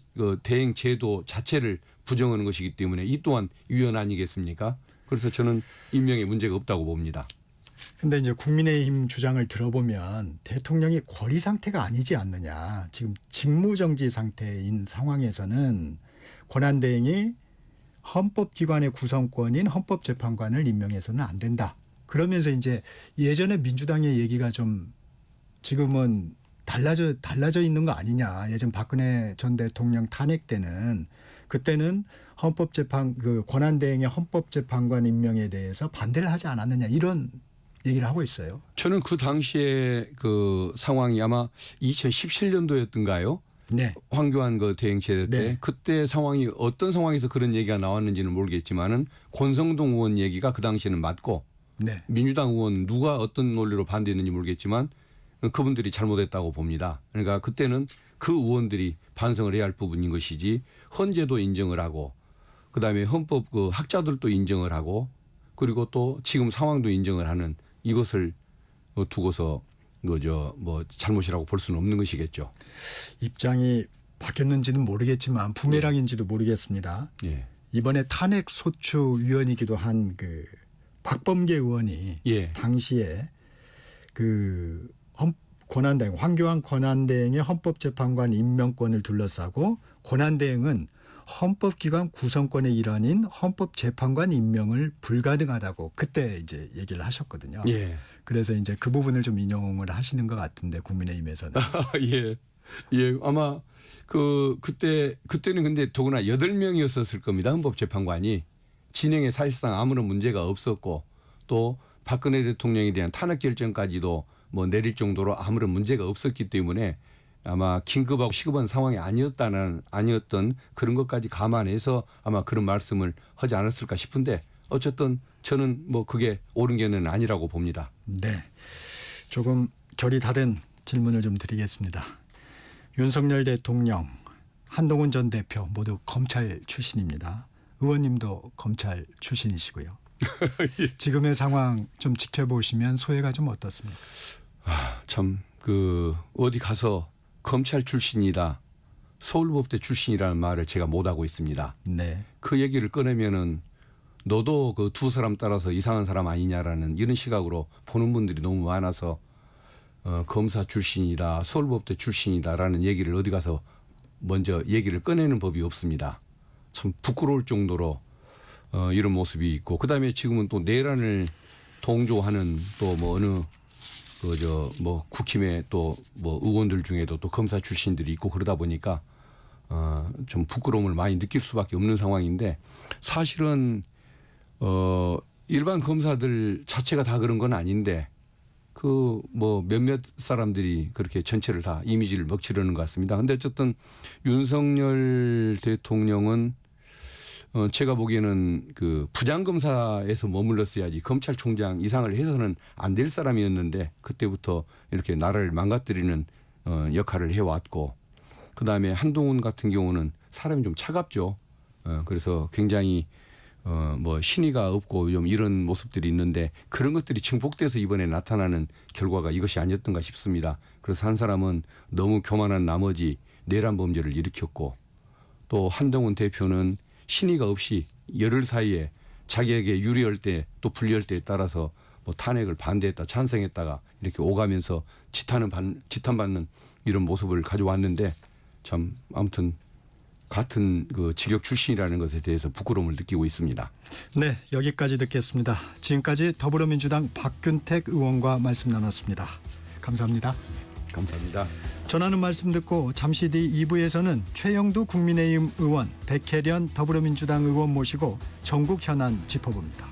대행 제도 자체를 부정하는 것이기 때문에 이 또한 위헌 아니겠습니까? 그래서 저는 임명에 문제가 없다고 봅니다. 근데 이제 국민의힘 주장을 들어보면 대통령이 권리 상태가 아니지 않느냐. 지금 직무정지 상태인 상황에서는 권한대행이 헌법기관의 구성권인 헌법재판관을 임명해서는 안 된다. 그러면서 이제 예전에 민주당의 얘기가 좀 지금은 달라져 있는 거 아니냐. 예전 박근혜 전 대통령 탄핵 때는 그때는 권한대행의 헌법재판관 임명에 대해서 반대를 하지 않았느냐 이런 얘기를 하고 있어요. 저는 그 당시에 그 상황이 아마 2017년도였던가요? 네. 황교안 그 대행체제 때 네. 그때 상황이 어떤 상황에서 그런 얘기가 나왔는지는 모르겠지만은 권성동 의원 얘기가 그 당시에는 맞고 네. 민주당 의원 누가 어떤 논리로 반대했는지 모르겠지만 그분들이 잘못했다고 봅니다. 그러니까 그때는 그 의원들이 반성을 해야 할 부분인 것이지 헌재도 인정을 하고 그다음에 헌법 그 학자들도 인정을 하고 그리고 또 지금 상황도 인정을 하는 이것을 두고서 뭐 잘못이라고 볼 수는 없는 것이겠죠. 입장이 바뀌었는지는 모르겠지만 부메랑인지도 모르겠습니다. 예. 이번에 탄핵 소추 위원이기도 한 그 박범계 의원이 예. 당시에 그 권한대행 황교안 권한대행의 헌법재판관 임명권을 둘러싸고 권한대행은 헌법기관 구성권의 일환인 헌법재판관 임명을 불가능하다고 그때 이제 얘기를 하셨거든요. 예. 그래서 이제 그 부분을 좀 인용을 하시는 것 같은데 국민의힘에서는. 예. 예. 아마 그때는 근데 더구나 8명이었었을 겁니다. 헌법재판관이 진행에 사실상 아무런 문제가 없었고 또 박근혜 대통령에 대한 탄핵 결정까지도 뭐 내릴 정도로 아무런 문제가 없었기 때문에 아마 긴급하고 시급한 상황이 아니었던 그런 것까지 감안해서 아마 그런 말씀을 하지 않았을까 싶은데 어쨌든 저는 뭐 그게 옳은 견해는 아니라고 봅니다. 네. 조금 결이 다른 질문을 좀 드리겠습니다. 윤석열 대통령, 한동훈 전 대표 모두 검찰 출신입니다. 의원님도 검찰 출신이시고요. 지금의 상황 좀 지켜보시면 소회가 좀 어떻습니까? 참 어디 가서 검찰 출신이다, 서울법대 출신이라는 말을 제가 못 하고 있습니다. 네. 그 얘기를 꺼내면은 너도 그 두 사람 따라서 이상한 사람 아니냐라는 이런 시각으로 보는 분들이 너무 많아서 검사 출신이다, 서울법대 출신이다라는 얘기를 어디 가서 먼저 얘기를 꺼내는 법이 없습니다. 참 부끄러울 정도로 이런 모습이 있고 그다음에 지금은 또 내란을 동조하는 또 뭐 어느 뭐 국힘의 또 뭐 의원들 중에도 또 검사 출신들이 있고 그러다 보니까 좀 부끄러움을 많이 느낄 수밖에 없는 상황인데 사실은 일반 검사들 자체가 다 그런 건 아닌데 그 뭐 몇몇 사람들이 그렇게 전체를 다 이미지를 먹치려는 것 같습니다. 근데 어쨌든 윤석열 대통령은 제가 보기에는 그 부장검사에서 머물렀어야지 검찰총장 이상을 해서는 안 될 사람이었는데 그때부터 이렇게 나라를 망가뜨리는 역할을 해왔고 그다음에 한동훈 같은 경우는 사람이 좀 차갑죠. 그래서 굉장히 뭐 신의가 없고 좀 이런 모습들이 있는데 그런 것들이 증폭돼서 이번에 나타나는 결과가 이것이 아니었던가 싶습니다. 그래서 한 사람은 너무 교만한 나머지 내란 범죄를 일으켰고 또 한동훈 대표는 신의가 없이 열흘 사이에 자기에게 유리할 때 또 불리할 때에 따라서 뭐 탄핵을 반대했다 찬성했다가 이렇게 오가면서 지탄받는 이런 모습을 가져왔는데 참 아무튼 같은 그 직역 출신이라는 것에 대해서 부끄러움을 느끼고 있습니다. 네, 여기까지 듣겠습니다. 지금까지 더불어민주당 박균택 의원과 말씀 나눴습니다. 감사합니다. 감사합니다. 전하는 말씀 듣고 잠시 뒤 2부에서는 최영두 국민의힘 의원, 백혜련 더불어민주당 의원 모시고 전국 현안 짚어봅니다.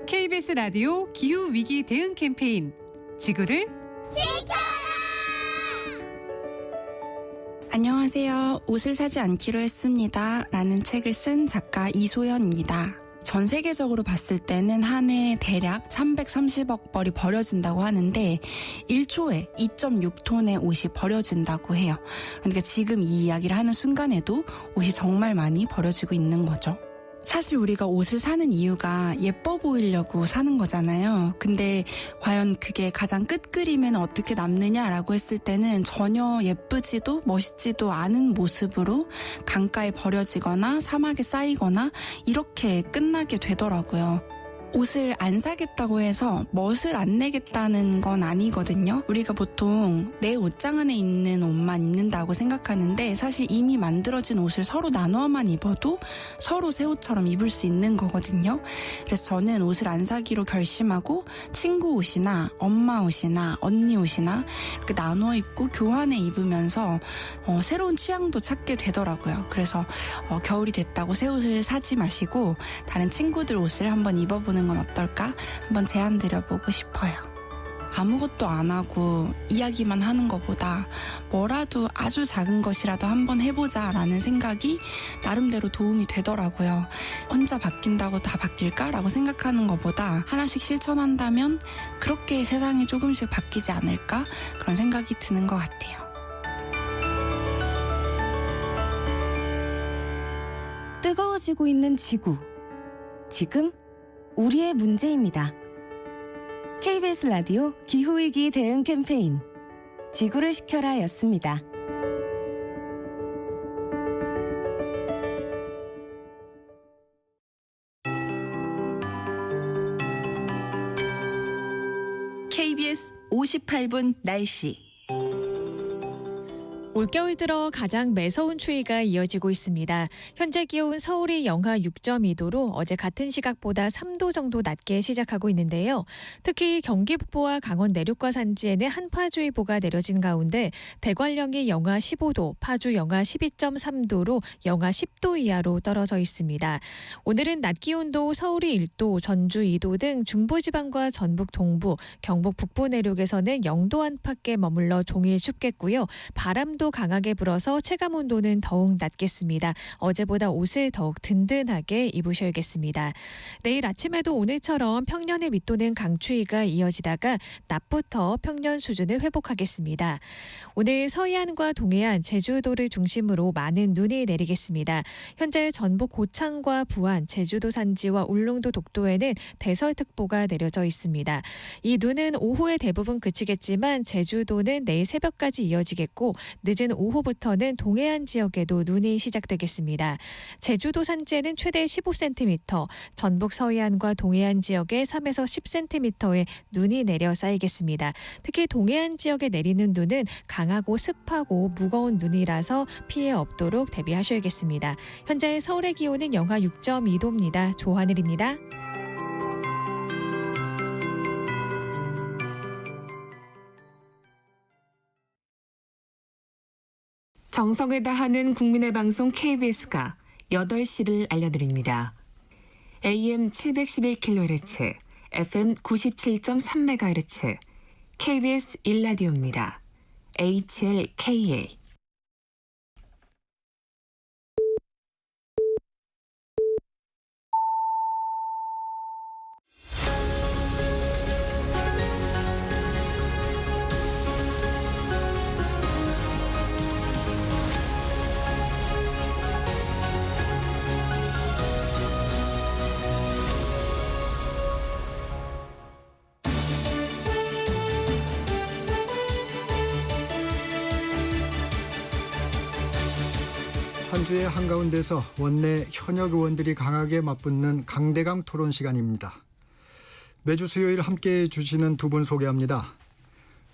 KBS 라디오 기후위기 대응 캠페인 지구를 안녕하세요. 옷을 사지 않기로 했습니다. 라는 책을 쓴 작가 이소연입니다. 전 세계적으로 봤을 때는 한 해 대략 330억 벌이 버려진다고 하는데 1초에 2.6톤의 옷이 버려진다고 해요. 그러니까 지금 이 이야기를 하는 순간에도 옷이 정말 많이 버려지고 있는 거죠. 사실 우리가 옷을 사는 이유가 예뻐 보이려고 사는 거잖아요. 근데 과연 그게 가장 끝그림에는 어떻게 남느냐라고 했을 때는 전혀 예쁘지도 멋있지도 않은 모습으로 강가에 버려지거나 사막에 쌓이거나 이렇게 끝나게 되더라고요. 옷을 안 사겠다고 해서 멋을 안 내겠다는 건 아니거든요. 우리가 보통 내 옷장 안에 있는 옷만 입는다고 생각하는데 사실 이미 만들어진 옷을 서로 나눠만 입어도 서로 새 옷처럼 입을 수 있는 거거든요. 그래서 저는 옷을 안 사기로 결심하고 친구 옷이나 엄마 옷이나 언니 옷이나 이렇게 나눠 입고 교환해 입으면서 새로운 취향도 찾게 되더라고요. 그래서 겨울이 됐다고 새 옷을 사지 마시고 다른 친구들 옷을 한번 입어보는 건 어떨까? 한번 제안 드려보고 싶어요. 아무것도 안 하고 이야기만 하는 것보다 뭐라도 아주 작은 것이라도 한번 해보자 라는 생각이 나름대로 도움이 되더라고요. 혼자 바뀐다고 다 바뀔까라고 생각하는 것보다 하나씩 실천한다면 그렇게 세상이 조금씩 바뀌지 않을까? 그런 생각이 드는 것 같아요. 뜨거워지고 있는 지구. 지금 우리의 문제입니다. KBS 라디오 기후위기 대응 캠페인 지구를 지켜라 였습니다. KBS 58분 날씨. 올겨울 들어 가장 매서운 추위가 이어지고 있습니다. 현재 기온 서울이 영하 6.2도로 어제 같은 시각보다 3도 정도 낮게 시작하고 있는데요. 특히 경기 북부와 강원 내륙과 산지에는 한파주의보가 내려진 가운데 대관령이 영하 15도, 파주 영하 12.3도로 영하 10도 이하로 떨어져 있습니다. 오늘은 낮 기온도 서울이 1도, 전주 2도 등 중부지방과 전북 동부, 경북 북부 내륙에서는 0도 안팎에 머물러 종일 춥겠고요. 바람도 강하게 불어서 체감온도는 더욱 낮겠습니다. 어제보다 옷을 더욱 든든하게 입으셔야겠습니다. 내일 아침에도 오늘처럼 평년에 밑도는 강추위가 이어지다가 낮부터 평년 수준을 회복하겠습니다. 오늘 서해안과 동해안, 제주도를 중심으로 많은 눈이 내리겠습니다. 현재 전북 고창과 부안, 제주도 산지와 울릉도 독도에는 대설특보가 내려져 있습니다. 이 눈은 오후에 대부분 그치겠지만 제주도는 내일 새벽까지 이어지겠고 늦은 오후부터는 동해안 지역에도 눈이 시작되겠습니다. 제주도 산지에는 최대 15cm, 전북 서해안과 동해안 지역에 3에서 10cm의 눈이 내려 쌓이겠습니다. 특히 동해안 지역에 내리는 눈은 강하고 습하고 무거운 눈이라서 피해 없도록 대비하셔야겠습니다. 현재 서울의 기온은 영하 6.2도입니다. 조하늘입니다. 정성을 다하는 국민의 방송 KBS가 8시를 알려드립니다. AM 711kHz, FM 97.3MHz, KBS 1라디오입니다. HLKA. 한 주의 한가운데서 원내 현역 의원들이 강하게 맞붙는 강대강 토론 시간입니다. 매주 수요일 함께해 주시는 두 분 소개합니다.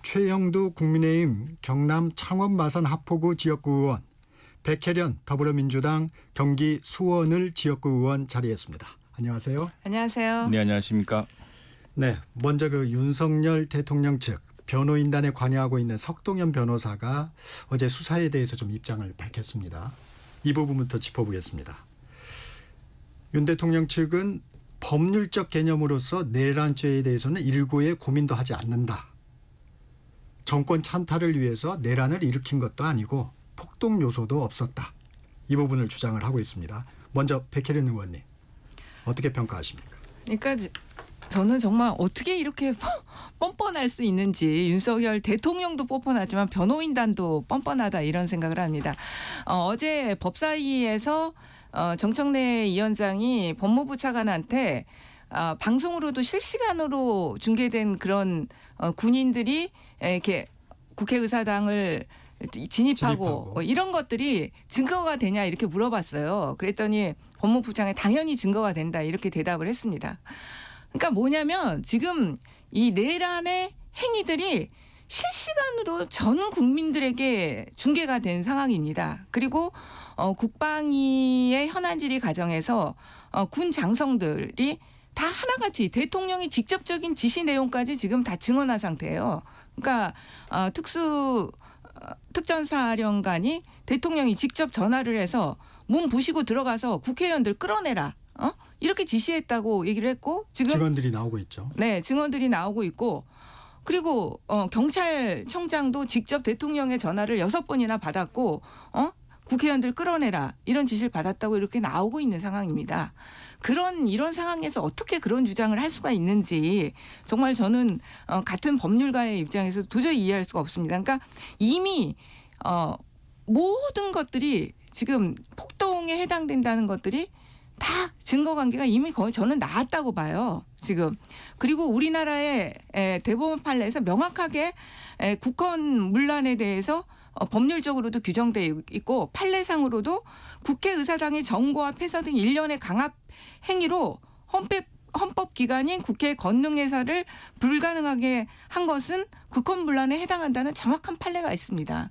최형두 국민의힘 경남 창원 마산 하포구 지역구 의원, 백혜련 더불어민주당 경기 수원을 지역구 의원 자리했습니다. 안녕하세요. 안녕하세요. 네, 안녕하십니까. 네, 먼저 그 윤석열 대통령 측 변호인단에 관여하고 있는 석동현 변호사가 어제 수사에 대해서 좀 입장을 밝혔습니다. 이 부분부터 짚어보겠습니다. 윤 대통령 측은 법률적 개념으로서 내란죄에 대해서는 일고의 고민도 하지 않는다. 정권 찬탈을 위해서 내란을 일으킨 것도 아니고 폭동 요소도 없었다. 이 부분을 주장을 하고 있습니다. 먼저 백혜련 의원님, 어떻게 평가하십니까? 그러니까 저는 정말 어떻게 이렇게 뻔뻔할 수 있는지, 윤석열 대통령도 뻔뻔하지만 변호인단도 뻔뻔하다 이런 생각을 합니다. 어제 법사위에서 정청래 위원장이 법무부 차관한테 방송으로도 실시간으로 중계된 그런 군인들이 이렇게 국회의사당을 진입하고 이런 것들이 증거가 되냐 이렇게 물어봤어요. 그랬더니 법무부 장관이 당연히 증거가 된다 이렇게 대답을 했습니다. 그러니까 뭐냐면 지금 이 내란의 행위들이 실시간으로 전 국민들에게 중계가 된 상황입니다. 그리고 국방위의 현안 질의 과정에서 군 장성들이 다 하나같이 대통령이 직접적인 지시 내용까지 지금 다 증언한 상태예요. 그러니까 특전사령관이 대통령이 직접 전화를 해서 문 부시고 들어가서 국회의원들 끌어내라. 이렇게 지시했다고 얘기를 했고 지금 증언들이 나오고 있죠. 네, 증언들이 나오고 있고 그리고 경찰청장도 직접 대통령의 전화를 6번이나 받았고 국회의원들 끌어내라 이런 지시를 받았다고 이렇게 나오고 있는 상황입니다. 이런 상황에서 어떻게 그런 주장을 할 수가 있는지 정말 저는 같은 법률가의 입장에서 도저히 이해할 수가 없습니다. 그러니까 이미 모든 것들이 지금 폭동에 해당된다는 것들이 다 증거관계가 이미 거의 저는 나왔다고 봐요. 지금. 그리고 우리나라의 대법원 판례에서 명확하게 국헌 문란에 대해서 법률적으로도 규정되어 있고 판례상으로도 국회의사당의 정고와 폐서 등 일련의 강압 행위로 헌법기관인 국회의 권능행사를 불가능하게 한 것은 국헌 문란에 해당한다는 정확한 판례가 있습니다.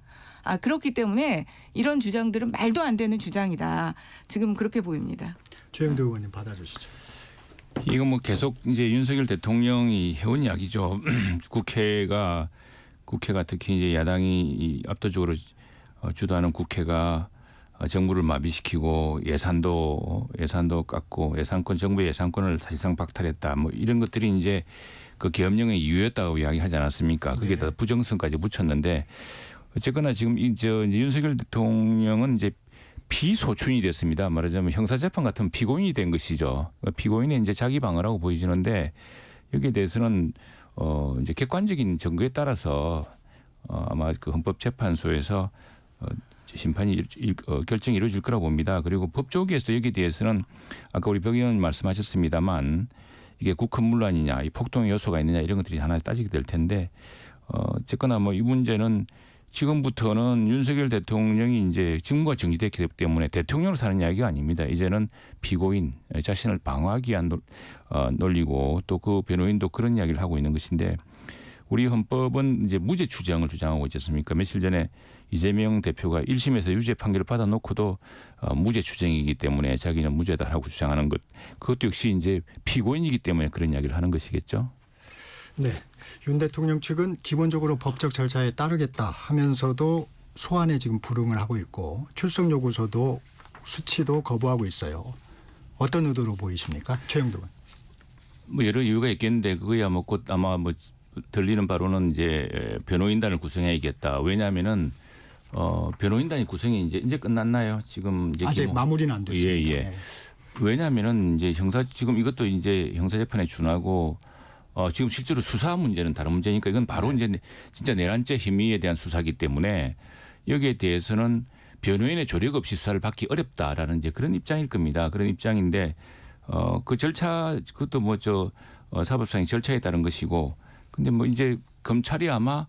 그렇기 때문에 이런 주장들은 말도 안 되는 주장이다. 지금 그렇게 보입니다. 최영두 의원님 받아주시죠. 이거 뭐 계속 이제 윤석열 대통령이 해온 이야기죠. 국회가 특히 이제 야당이 압도적으로 주도하는 국회가 정부를 마비시키고 예산도 깎고 정부의 예산권을 사실상 박탈했다. 뭐 이런 것들이 이제 그 계엄령의 이유였다고 이야기하지 않았습니까? 거기에다 부정성까지 붙였는데 어쨌거나 지금 이제 윤석열 대통령은 이제 피소춘이 됐습니다. 말하자면 형사재판 같은 피고인이 된 것이죠. 피고인의 이제 자기 방어라고 보여지는데 여기에 대해서는 이제 객관적인 증거에 따라서 아마 그 헌법재판소에서 심판이 결정이 이루어질 거라고 봅니다. 그리고 법조계에서 여기에 대해서는 아까 우리 백 의원 말씀하셨습니다만 이게 국헌문란이냐, 이 폭동의 요소가 있느냐 이런 것들이 하나 따지게 될 텐데 어쨌거나 뭐 이 문제는 지금부터는 윤석열 대통령이 이제 직무가 정지됐기 때문에 대통령으로 사는 이야기가 아닙니다. 이제는 피고인 자신을 방어하기 위한 논리고 또 그 변호인도 그런 이야기를 하고 있는 것인데 우리 헌법은 이제 무죄 추정을 주장하고 있지 않습니까? 며칠 전에 이재명 대표가 1심에서 유죄 판결을 받아놓고도 무죄 추정이기 때문에 자기는 무죄다라고 주장하는 것. 그것도 역시 이제 피고인이기 때문에 그런 이야기를 하는 것이겠죠. 네, 윤 대통령 측은 기본적으로 법적 절차에 따르겠다 하면서도 소환에 지금 불응을 하고 있고 출석 요구서도 수치도 거부하고 있어요. 어떤 의도로 보이십니까? 최영도 의원. 뭐 여러 이유가 있겠는데 그거야 뭐 곧 아마 뭐 들리는 바로는 이제 변호인단을 구성해야겠다. 왜냐하면은 변호인단이 구성이 이제 끝났나요? 지금 이제 아직 마무리는 안 됐습니다. 예. 네. 왜냐하면은 이제 지금 이것도 이제 형사재판에 준하고 지금 실제로 수사 문제는 다른 문제니까 이건 바로 이제 진짜 내란죄 혐의에 대한 수사이기 때문에 여기에 대해서는 변호인의 조력 없이 수사를 받기 어렵다라는 이제 그런 입장일 겁니다. 그런 입장인데 그 절차 그것도 뭐 사법상의 절차에 따른 것이고 근데 뭐 이제 검찰이 아마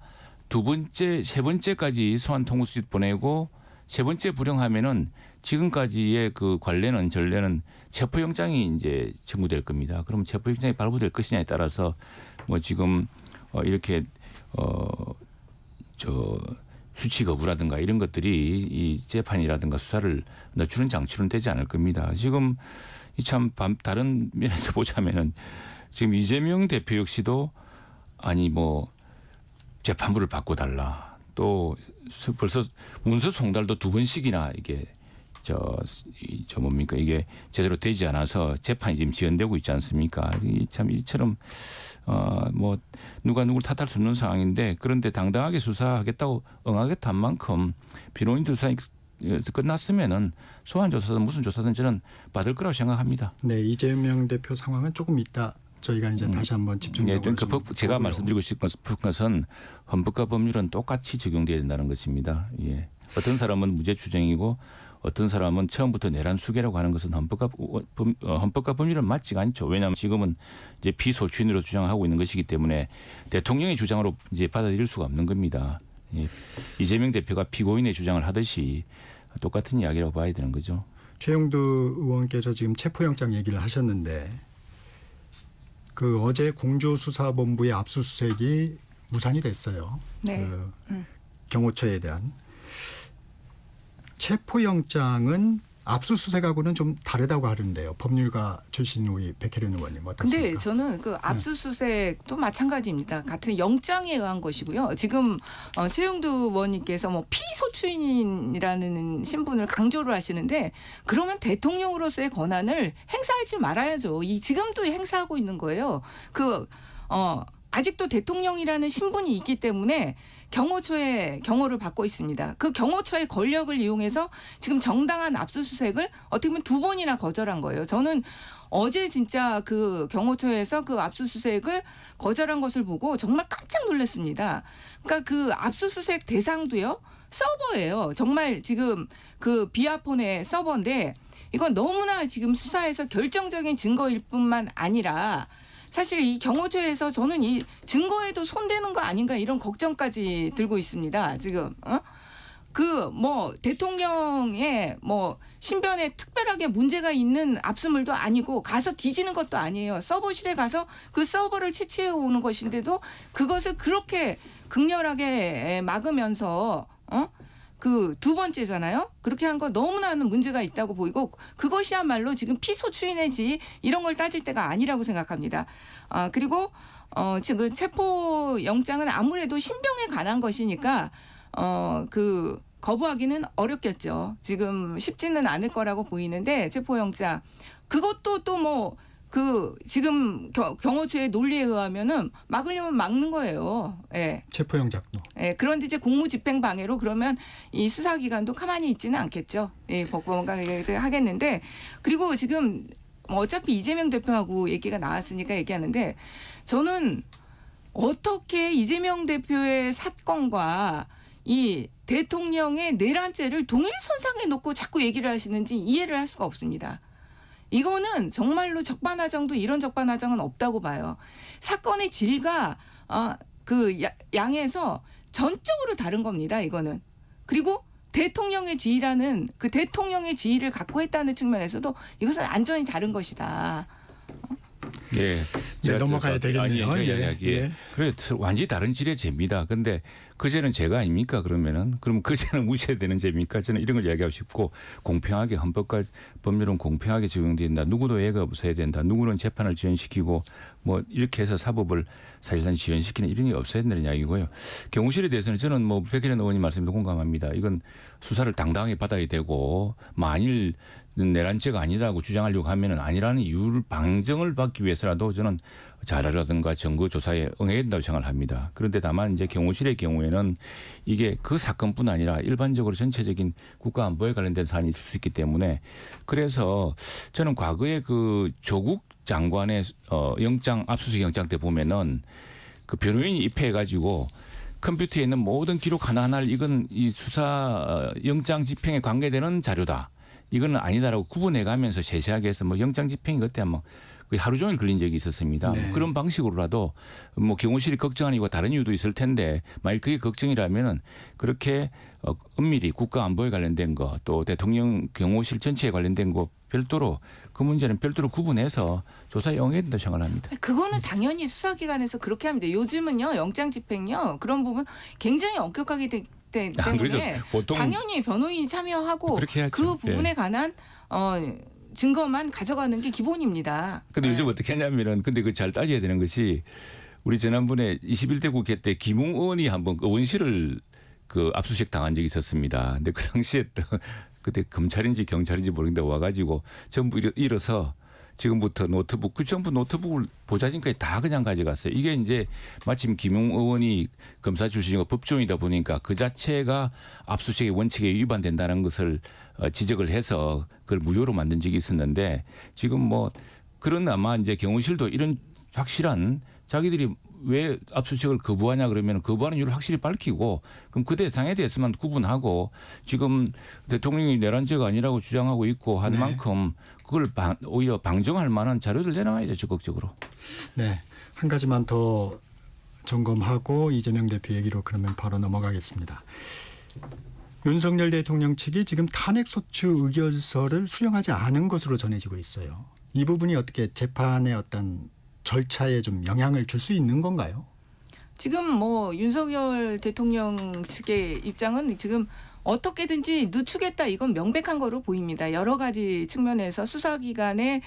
두 번째, 세 번째까지 소환 통보수집 보내고 세 번째 불형하면은 지금까지의 그 관례는 전례는 체포영장이 이제 청구될 겁니다. 그러면 체포영장이 발부될 것이냐에 따라서 뭐 지금 이렇게 수치 거부라든가 이런 것들이 이 재판이라든가 수사를 늦추는 장치로는 되지 않을 겁니다. 지금 참 다른 면에서 보자면은 지금 이재명 대표 역시도 아니 뭐 재판부를 바꿔달라. 또 벌써 문서 송달도 두 번씩이나 이게 뭡니까 이게 제대로 되지 않아서 재판이 지금 지연되고 있지 않습니까? 참 이처럼 뭐 누가 누굴 탓할 수 없는 상황인데 그런데 당당하게 수사하겠다고 응하겠다 한 만큼 변호인들 수사가 끝났으면은 소환 조사든 무슨 조사든 저는 받을 거라고 생각합니다. 네, 이재명 대표 상황은 조금 이따 저희가 이제 다시 한번 집중적으로 제가 말씀드리고 싶은 것은 헌법과 법률은 똑같이 적용돼야 된다는 것입니다. 예. 어떤 사람은 무죄 추정이고 어떤 사람은 처음부터 내란 수괴라고 하는 것은 헌법과 법률은 맞지가 않죠. 왜냐하면 지금은 이제 피소추인으로 주장하고 있는 것이기 때문에 대통령의 주장으로 이제 받아들일 수가 없는 겁니다. 예. 이재명 대표가 피고인의 주장을 하듯이 똑같은 이야기라고 봐야 되는 거죠. 최영두 의원께서 지금 체포영장 얘기를 하셨는데 그 어제 공조수사본부의 압수수색이 무산이 됐어요. 네. 경호처에 대한 체포영장은 압수수색하고는 좀 다르다고 하는데요. 법률가 출신 우리 백혜련 의원님 어떻습니까? 근데 저는 그 압수수색도 마찬가지입니다. 같은 영장에 의한 것이고요. 지금 최영두 의원님께서 뭐 피소추인이라는 신분을 강조를 하시는데 그러면 대통령으로서의 권한을 행사하지 말아야죠. 지금도 행사하고 있는 거예요. 아직도 대통령이라는 신분이 있기 때문에 경호처에 경호를 받고 있습니다. 그 경호처의 권력을 이용해서 지금 정당한 압수수색을 어떻게 보면 두 번이나 거절한 거예요. 저는 어제 진짜 그 경호처에서 그 압수수색을 거절한 것을 보고 정말 깜짝 놀랐습니다. 그러니까 그 압수수색 대상도요. 서버예요. 정말 지금 그 비아폰의 서버인데 이건 너무나 지금 수사에서 결정적인 증거일 뿐만 아니라 사실 이 경호처에서 저는 이 증거에도 손대는 거 아닌가 이런 걱정까지 들고 있습니다. 지금 그 뭐 대통령의 뭐 신변에 특별하게 문제가 있는 압수물도 아니고 가서 뒤지는 것도 아니에요. 서버실에 가서 그 서버를 채취해 오는 것인데도 그것을 그렇게 극렬하게 막으면서 그 두 번째잖아요. 그렇게 한 거 너무나는 문제가 있다고 보이고 그것이야말로 지금 피소추인의 이런 걸 따질 때가 아니라고 생각합니다. 그리고 지금 체포 영장은 아무래도 신병에 관한 것이니까 그 거부하기는 어렵겠죠. 지금 쉽지는 않을 거라고 보이는데 체포 영장 그것도 또 뭐 그 지금 경호처의 논리에 의하면은 막으려면 막는 거예요. 예. 체포영장도. 예. 그런데 이제 공무집행방해로 그러면 이 수사기관도 가만히 있지는 않겠죠. 예. 법원가 하겠는데 그리고 지금 뭐 어차피 이재명 대표하고 얘기가 나왔으니까 얘기하는데 저는 어떻게 이재명 대표의 사건과 이 대통령의 내란죄를 동일선상에 놓고 자꾸 얘기를 하시는지 이해를 할 수가 없습니다. 이거는 정말로 적반하장도 이런 적반하장은 없다고 봐요. 사건의 질과 양에서 전적으로 다른 겁니다. 이거는. 그리고 대통령의 지위라는 그 대통령의 지위를 갖고 했다는 측면에서도 이것은 완전히 다른 것이다. 예. 네, 넘어가야 되겠네요. 예. 그래 완전히 다른 질의 죄입니다. 근데 그죄는 죄가 아닙니까? 그러면은 그럼 그죄는 무시해야 되는 죄입니까? 저는 이런 걸 이야기하고 싶고 공평하게 헌법과 법률은 공평하게 적용된다. 누구도 예가 없어야 된다. 누구는 재판을 지연시키고 뭐 이렇게 해서 사법을 사실상 지연시키는 이런 게 없어야 된다는 이야기고요. 경호실에 대해서는 저는 뭐 백혜련 의원님 말씀에도 공감합니다. 이건 수사를 당당하게 받아야 되고 만일 내란죄가 아니라고 주장하려고 하면은 아니라는 이유를 방정을 받기 위해서라도 저는 자료라든가 증거 조사에 응해야 된다고 생각을 합니다. 그런데 다만 이제 경호실의 경우에는 이게 그 사건뿐 아니라 일반적으로 전체적인 국가 안보에 관련된 사안이 있을 수 있기 때문에 그래서 저는 과거에 그 조국 장관의 영장 압수수색 영장 때 보면은 그 변호인이 입회해 가지고 컴퓨터에 있는 모든 기록 하나하나를 이건 이 수사 영장 집행에 관계되는 자료다. 이거는 아니다라고 구분해 가면서 세세하게 해서 뭐 영장 집행이 그때 뭐 하루 종일 걸린 적이 있었습니다. 네. 그런 방식으로라도 뭐 경호실이 걱정 아니고 다른 이유도 있을 텐데 만일 그게 걱정이라면은 그렇게 은밀히 국가 안보에 관련된 거 또 대통령 경호실 전체에 관련된 거 별도로 그 문제는 별도로 구분해서 조사에 응해야 된다고 생각합니다. 그거는 당연히 수사기관에서 그렇게 합니다. 요즘은요 영장 집행요 그런 부분 굉장히 엄격하게 때문에 보통 당연히 변호인이 참여하고 그렇게 해야죠. 그 부분에 관한 증거만 가져가는 게 기본입니다. 근데 요즘 어떻게 하냐면은 근데 그 잘 따져야 되는 것이 우리 지난번에 21대 국회 때 김웅 의원이 한번 의원실을 그 압수수색 당한 적이 있었습니다. 근데 그 당시에 그때 검찰인지 경찰인지 모르겠는데 와가지고 전부 잃어서 지금부터 노트북, 그 전부 노트북을 보좌진까지 다 그냥 가져갔어요. 이게 이제 마침 김용 의원이 검사 출신이고 법조인이다 보니까 그 자체가 압수수색의 원칙에 위반된다는 것을 지적을 해서 그걸 무효로 만든 적이 있었는데 지금 뭐 그런 아마 이제 경호실도 이런 확실한 자기들이 왜 압수수색을 거부하냐 그러면 거부하는 이유를 확실히 밝히고 그럼 그 대상에 대해서만 구분하고 지금 대통령이 내란죄가 아니라고 주장하고 있고 한 만큼 그걸 오히려 방정할 만한 자료를 내놔야죠 적극적으로. 네, 한 가지만 더 점검하고 이재명 대표 얘기로 그러면 바로 넘어가겠습니다. 윤석열 대통령 측이 지금 탄핵소추 의결서를 수령하지 않은 것으로 전해지고 있어요. 이 부분이 어떻게 재판의 어떤 절차에 좀 영향을 줄 수 있는 건가요? 지금 뭐 윤석열 대통령 측의 입장은 지금 어떻게든지 늦추겠다 이건 명백한 거로 보입니다. 여러 가지 측면에서 수사기관의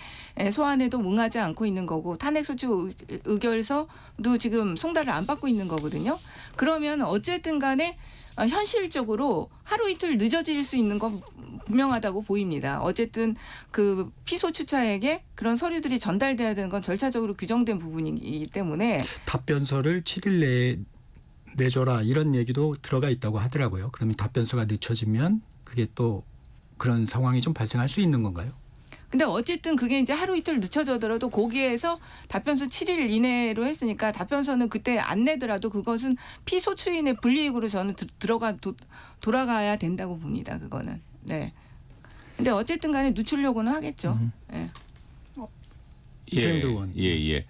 소환에도 응하지 않고 있는 거고 탄핵소추 의결서도 지금 송달을 안 받고 있는 거거든요. 그러면 어쨌든 간에 현실적으로 하루 이틀 늦어질 수 있는 건 분명하다고 보입니다. 어쨌든 그 피소추차에게 그런 서류들이 전달돼야 되는 건 절차적으로 규정된 부분이기 때문에 답변서를 7일 내에 내줘라 이런 얘기도 들어가 있다고 하더라고요. 그러면 답변서가 늦춰지면 그게 또 그런 상황이 좀 발생할 수 있는 건가요? 근데 어쨌든 그게 이제 하루 이틀 늦춰져더라도 거기에서 답변서 7일 이내로 했으니까 답변서는 그때 안 내더라도 그것은 피소추인의 불이익으로 저는 돌아가야 된다고 봅니다. 그거는. 네. 근데 어쨌든 간에 늦추려고는 하겠죠. 네. 예.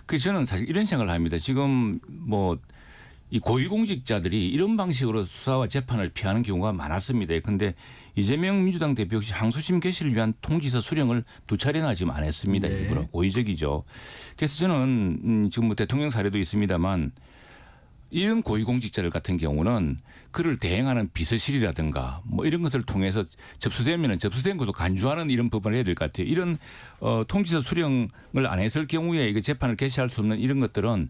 그 저는 사실 이런 생각을 합니다. 지금 뭐 이 고위공직자들이 이런 방식으로 수사와 재판을 피하는 경우가 많았습니다. 그런데 이재명 민주당 대표 역시 항소심 개시를 위한 통지서 수령을 2차례나 지금 안 했습니다. 네. 일부러 고의적이죠. 그래서 저는 지금 뭐 대통령 사례도 있습니다만 이런 고위공직자들 같은 경우는 그를 대행하는 비서실이라든가 뭐 이런 것을 통해서 접수되면 접수된 것도 간주하는 이런 법을 해야 될 것 같아요. 이런 통지서 수령을 안 했을 경우에 이거 재판을 개시할 수 없는 이런 것들은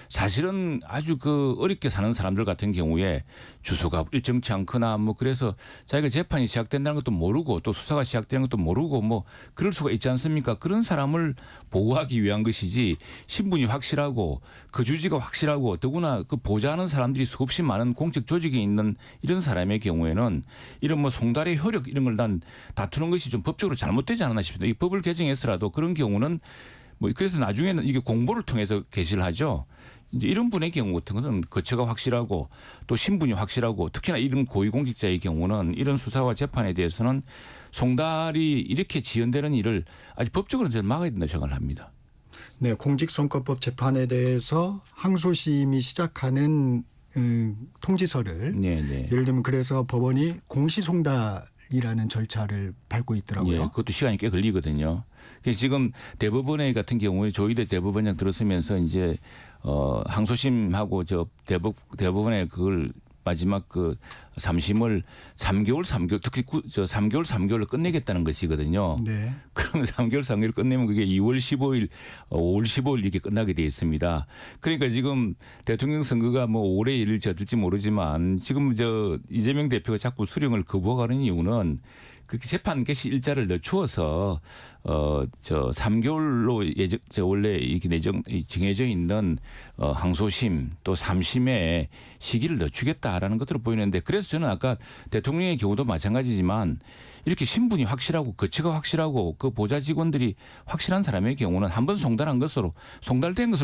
사실은 아주 그 어렵게 사는 사람들 같은 경우에 주소가 일정치 않거나 뭐 그래서 자기가 재판이 시작된다는 것도 모르고 또 수사가 시작되는 것도 모르고 뭐 그럴 수가 있지 않습니까? 그런 사람을 보호하기 위한 것이지 신분이 확실하고 그 주지가 확실하고 더구나 그 보좌하는 사람들이 수없이 많은 공적 조직에 있는 이런 사람의 경우에는 이런 뭐 송달의 효력 이런 걸 난 다투는 것이 좀 법적으로 잘못되지 않았나 싶습니다. 이 법을 개정해서라도 그런 경우는 뭐 그래서 나중에는 이게 공보를 통해서 개시를 하죠. 이제 이런 분의 경우 같은 것은 거처가 확실하고 또 신분이 확실하고 특히나 이런 고위공직자의 경우는 이런 수사와 재판에 대해서는 송달이 이렇게 지연되는 일을 아주 법적으로 저는 막아야 된다고 생각을 합니다. 네, 공직선거법 재판에 대해서 항소심이 시작하는 통지서를 예를 들면 그래서 법원이 공시송달이라는 절차를 밟고 있더라고요. 예, 그것도 시간이 꽤 걸리거든요. 그래서 지금 대법원회 같은 경우에 조희대 대법원장 들었으면서 이제 항소심하고 저 대법원에 그걸 마지막 그 3심을 3개월 특히 저 3개월로 끝내겠다는 것이거든요. 네. 그러면 3개월 끝내면 그게 2월 15일, 5월 15일 이렇게 끝나게 돼 있습니다. 그러니까 지금 대통령 선거가 뭐 올해 이를저들지 모르지만 지금 저 이재명 대표가 자꾸 수령을 거부하는 이유는 그렇게 재판 개시 일자를 늦추어서 저 3개월로 원래 이렇게 정해져 있는 항소심 또 3심의 시기를 늦추겠다라는 것으로 보이는데 그래서 저는 아까 대통령의 경우도 마찬가지지만 이렇게 신분이 확실하고 거치가 확실하고 그 보좌 직원들이 확실한 사람의 경우는 한번 송달된 것으로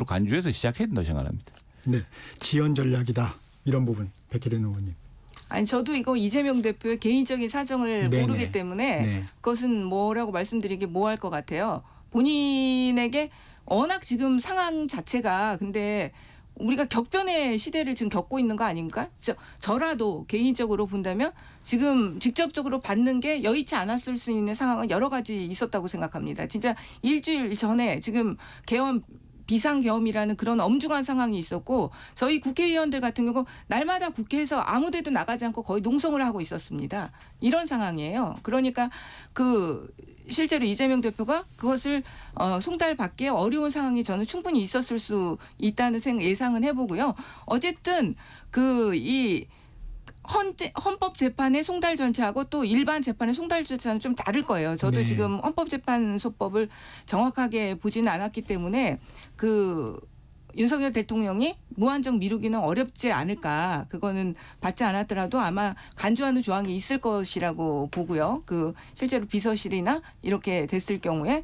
간주해서 시작해야 된다고 생각합니다. 네. 지연 전략이다. 이런 부분 백혜련 의원님. 아니 저도 이거 이재명 대표의 개인적인 사정을 네네. 모르기 때문에 네. 그것은 뭐라고 말씀드리기 뭐할 것 같아요. 본인에게 워낙 지금 상황 자체가 근데 우리가 격변의 시대를 지금 겪고 있는 거 아닌가? 저라도 개인적으로 본다면 지금 직접적으로 받는 게 여의치 않았을 수 있는 상황은 여러 가지 있었다고 생각합니다. 진짜 일주일 전에 지금 계엄 비상계엄이라는 그런 엄중한 상황이 있었고 저희 국회의원들 같은 경우 날마다 국회에서 아무 데도 나가지 않고 거의 농성을 하고 있었습니다. 이런 상황이에요. 그러니까 실제로 이재명 대표가 그것을 송달받기에 어려운 상황이 저는 충분히 있었을 수 있다는 예상은 해보고요. 어쨌든 이 헌법재판의 송달 전체하고 또 일반 재판의 송달 전체는 좀 다를 거예요. 저도 네. 지금 헌법재판소법을 정확하게 보지는 않았기 때문에 윤석열 대통령이 무한정 미루기는 어렵지 않을까. 그거는 받지 않았더라도 아마 간주하는 조항이 있을 것이라고 보고요. 실제로 비서실이나 이렇게 됐을 경우에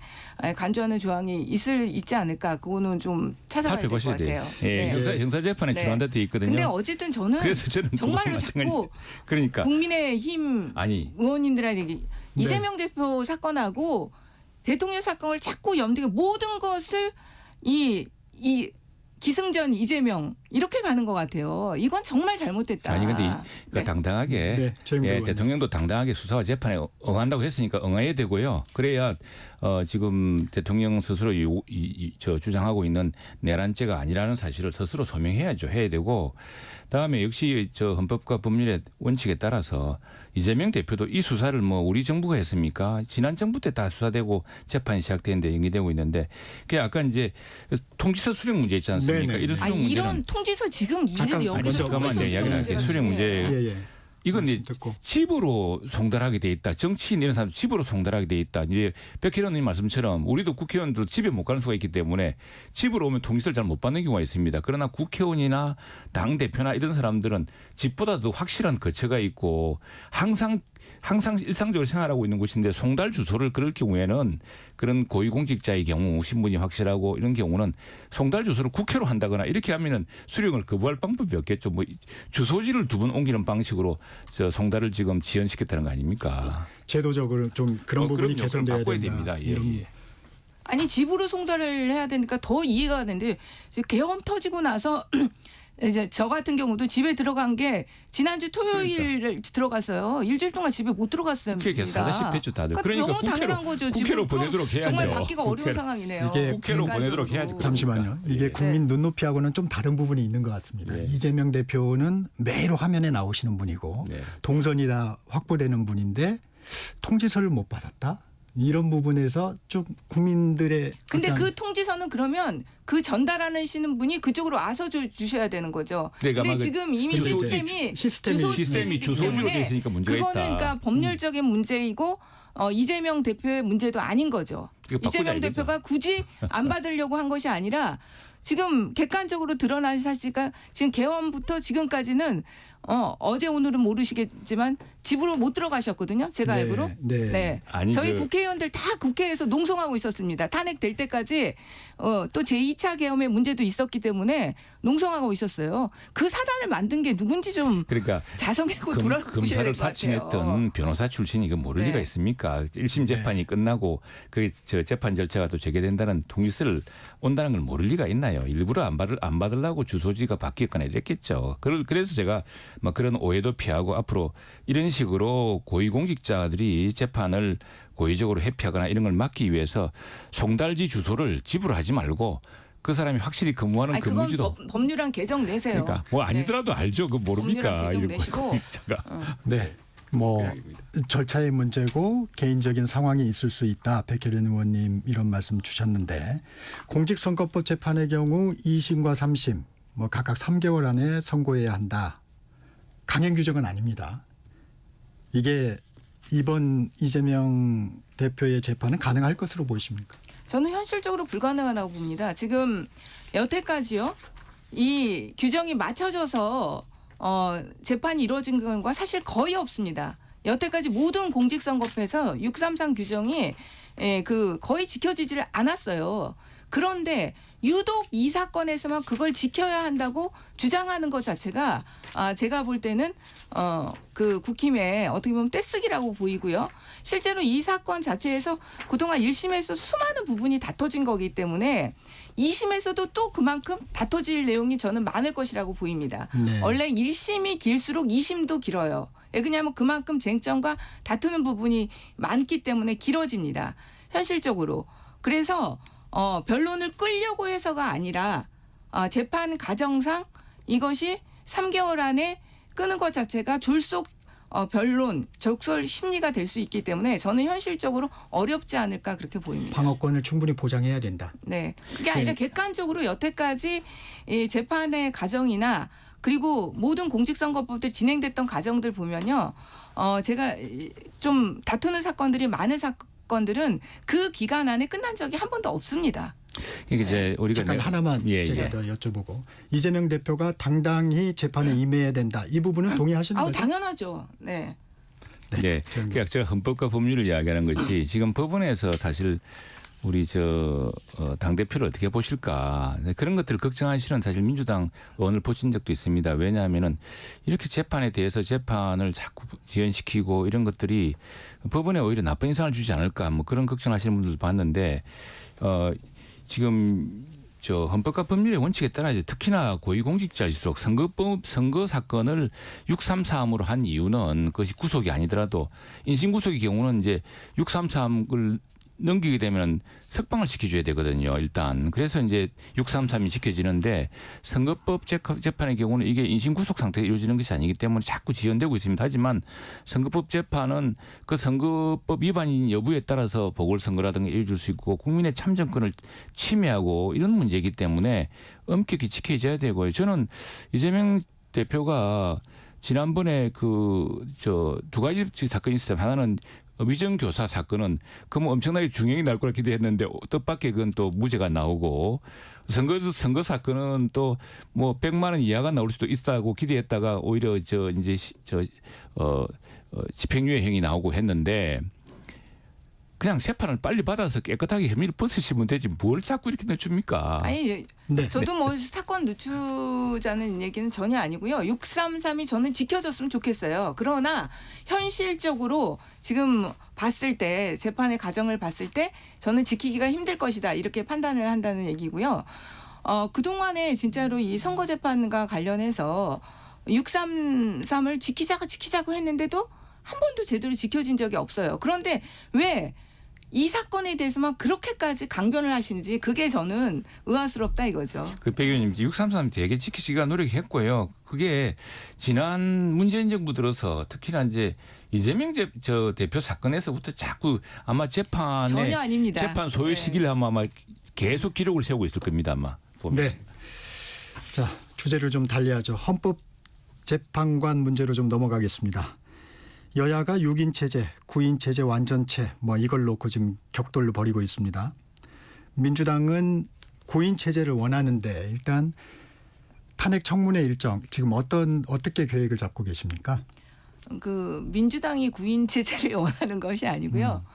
간주하는 조항이 있지 않을까. 그거는 좀 찾아봐야 될 것 살펴보셔야 같아요. 돼요. 예, 네. 형사 재판에 네. 출연한다 돼 있거든요. 근데 어쨌든 저는 그래서 저는 정말로 자꾸 그러니까 국민의힘 의원님들에게 이재명 대표 사건하고 대통령 사건을 자꾸 염두에 모든 것을 이 기승전 이재명 이렇게 가는 것 같아요. 이건 정말 잘못됐다. 아니 근데 네. 당당하게 네, 최영도 의원님. 대통령도 당당하게 수사와 재판에 응한다고 했으니까 응해야 되고요. 그래야 지금 대통령 스스로 저 주장하고 있는 내란죄가 아니라는 사실을 스스로 소명해야죠. 해야 되고 다음에 역시 저 헌법과 법률의 원칙에 따라서 이재명 대표도 이 수사를 뭐 우리 정부가 했습니까? 지난 정부 때 다 수사되고 재판이 시작되는데 연기되고 있는데 그게 아까 이제 통지서 수령 문제 있지 않습니까? 네네. 이런 수령 문제는 이런 통지서 지금 잠깐, 여기서 잠깐만 통지서 이야기를 할게요. 수령 문제. 예, 예. 이건 이제 듣고. 집으로 송달하게 돼 있다. 정치인 이런 사람 집으로 송달하게 돼 있다. 이제 백혜련님 말씀처럼 우리도 국회의원들 집에 못 가는 수가 있기 때문에 집으로 오면 통지서를 잘 못 받는 경우가 있습니다. 그러나 국회의원이나 당 대표나 이런 사람들은 집보다도 확실한 거처가 있고 항상 일상적으로 생활하고 있는 곳인데 송달 주소를 그럴 경우에는 그런 고위공직자의 경우 신분이 확실하고 이런 경우는 송달 주소를 국회로 한다거나 이렇게 하면은 수령을 거부할 방법이 없겠죠. 뭐 주소지를 두 번 옮기는 방식으로 저 송달을 지금 지연시켰다는 거 아닙니까? 제도적으로 좀 그런 부분이 그럼요. 개선돼야 바꿔야 된다. 됩니다. 예, 이런 예. 아니 집으로 송달을 해야 되니까 더 이해가 되는데 계엄 터지고 나서 이제 저 같은 경우도 집에 들어간 게 지난주 토요일 들어갔어요. 일주일 동안 집에 못 들어갔어요. 국회에 살다시피 했죠 다들. 그러니까 너무 당연한 거죠. 국회로 지금 보내도록 해야죠. 정말 받기가 어려운 국회로. 상황이네요. 이게 국회로 인간적으로. 보내도록 해야죠. 잠시만요. 이게 예. 국민 눈높이하고는 좀 다른 부분이 있는 것 같습니다. 네. 이재명 대표는 매일 화면에 나오시는 분이고 네. 동선이 다 확보되는 분인데 통지서를 못 받았다? 이런 부분에서 좀 국민들의 근데 어떤 그 통지서는 그러면 그 전달하시는 분이 그쪽으로 와서 주셔야 되는 거죠. 그러니까 근데 막 지금 이미 근데 시스템이 주소지로 돼 있으니까 문제가 그거는 있다. 그러니까 법률적인 문제이고 이재명 대표의 문제도 아닌 거죠. 그거 바꾸자 이재명 이거죠. 대표가 굳이 안 받으려고 한 것이 아니라 지금 객관적으로 드러난 사실과 지금 개헌부터 지금까지는 어제 오늘은 모르시겠지만 집으로 못 들어가셨거든요. 제가 네, 알기로. 네. 아니, 저희 국회의원들 다 국회에서 농성하고 있었습니다. 탄핵될 때까지 또 제2차 계엄의 문제도 있었기 때문에 농성하고 있었어요. 그 사단을 만든 게 누군지 좀 그러니까 자성하고 돌아보셔야 될 검사를 것 같아요. 사칭했던 변호사 출신이 이거 모를 네. 리가 있습니까? 1심 재판이 끝나고 그 재판 절차가 또 재개된다는 통지서를 온다는 걸 모를 리가 있나요? 일부러 안 받으려고 주소지가 바뀌었거나 이랬겠죠. 그래서 제가 뭐 그런 오해도 피하고 앞으로 이런 식으로 고위공직자들이 재판을 고의적으로 회피하거나 이런 걸 막기 위해서 송달지 주소를 지불하지 말고 그 사람이 확실히 근무하는 그건 근무지도 법률안 개정 내세요. 그러니까 뭐 아니더라도 알죠. 그 모릅니까? 법률안 개정 이런 내시고. 고위공직자가. 네. 뭐 절차의 문제고 개인적인 상황이 있을 수 있다. 백혜련 의원님 이런 말씀 주셨는데 공직선거법 재판의 경우 2심과 3심 뭐 각각 3개월 안에 선고해야 한다. 강행 규정은 아닙니다. 이게 이번 이재명 대표의 재판은 가능할 것으로 보이십니까? 저는 현실적으로 불가능하다고 봅니다. 지금 여태까지요. 이 규정이 맞춰져서 재판이 이루어진 경우가 사실 거의 없습니다. 여태까지 모든 공직선거법에서 633 규정이 거의 지켜지지를 않았어요. 그런데 유독 이 사건에서만 그걸 지켜야 한다고 주장하는 것 자체가 제가 볼 때는 그 국힘의 어떻게 보면 떼쓰기라고 보이고요. 실제로 이 사건 자체에서 그동안 1심에서 수많은 부분이 다퉈진 거기 때문에 2심에서도 또 그만큼 다퉈질 내용이 저는 많을 것이라고 보입니다. 네. 원래 1심이 길수록 2심도 길어요. 왜냐하면 그만큼 쟁점과 다투는 부분이 많기 때문에 길어집니다. 현실적으로. 그래서 변론을 끌려고 해서가 아니라 재판 과정상 이것이 3개월 안에 끄는 것 자체가 졸속 변론, 적설 심리가 될 수 있기 때문에 저는 현실적으로 어렵지 않을까 그렇게 보입니다. 방어권을 충분히 보장해야 된다. 네, 그게 아니라 객관적으로 여태까지 이 재판의 과정이나 그리고 모든 공직선거법들 진행됐던 과정들 보면요, 제가 좀 다투는 사건들이 많은 사건들은 그 기간 안에 끝난 적이 한 번도 없습니다. 이게 이제 우리가 잠깐 하나만 제가 더 여쭤보고 이재명 대표가 당당히 재판에 임해야 된다. 이 부분은 동의하시는 거죠? 당연하죠. 네. 네. 그러니까 제가 헌법과 법률을 이야기하는 것이 지금 법원에서 사실 우리 당 대표를 어떻게 보실까 그런 것들을 걱정하시는 사실 민주당 의원을 보신 적도 있습니다. 왜냐하면은 이렇게 재판에 대해서 재판을 자꾸 지연시키고 이런 것들이 법원에 오히려 나쁜 인상을 주지 않을까 뭐 그런 걱정하시는 분들도 봤는데 지금 헌법과 법률의 원칙에 따라 이제 특히나 고위공직자일수록 선거 사건을 633으로 한 이유는 그것이 구속이 아니더라도 인신구속의 경우는 이제 633을 넘기게 되면 석방을 시켜줘야 되거든요. 일단 그래서 이제 633이 지켜지는데 선거법 재판의 경우는 이게 인신구속 상태가 이루어지는 것이 아니기 때문에 자꾸 지연되고 있습니다. 하지만 선거법 재판은 그 선거법 위반인 여부에 따라서 보궐선거라든가 이루어질 수 있고 국민의 참정권을 침해하고 이런 문제이기 때문에 엄격히 지켜져야 되고요. 저는 이재명 대표가 지난번에 두 가지 사건이 있어요. 하나는 위정교사 사건은 그뭐 엄청나게 중형이 날 거라 기대했는데 뜻밖의 그건 또 무죄가 나오고 선거 사건은 또 뭐 100만 원 이하가 나올 수도 있다고 기대했다가 오히려 집행유예형이 나오고 했는데 그냥 재판을 빨리 받아서 깨끗하게 혐의를 벗으시면 되지 뭘 자꾸 이렇게 늦춥니까? 아니 저도 뭐 사건 늦추자는 얘기는 전혀 아니고요. 633이 저는 지켜졌으면 좋겠어요. 그러나 현실적으로 지금 봤을 때 재판의 과정을 봤을 때 저는 지키기가 힘들 것이다 이렇게 판단을 한다는 얘기고요. 그동안에 진짜로 이 선거 재판과 관련해서 633을 지키자고 했는데도 한 번도 제대로 지켜진 적이 없어요. 그런데 왜 이 사건에 대해서만 그렇게까지 강변을 하시는지 그게 저는 의아스럽다 이거죠. 백 의원님 633 되게 지키기가 노력했고요. 그게 지난 문재인 정부 들어서 특히나 이제 이재명 대표 사건에서부터 자꾸 아마 재판에 전혀 아닙니다. 재판 소요 시기를 아마 계속 기록을 세우고 있을 겁니다. 아마. 보면. 네. 자, 주제를 좀 달리하죠. 헌법재판관 문제로 좀 넘어가겠습니다. 여야가 6인 체제, 9인 체제 완전체 뭐 이걸 놓고 지금 격돌을 벌이고 있습니다. 민주당은 9인 체제를 원하는데 일단 탄핵 청문회 일정 지금 어떻게 계획을 잡고 계십니까? 민주당이 9인 체제를 원하는 것이 아니고요.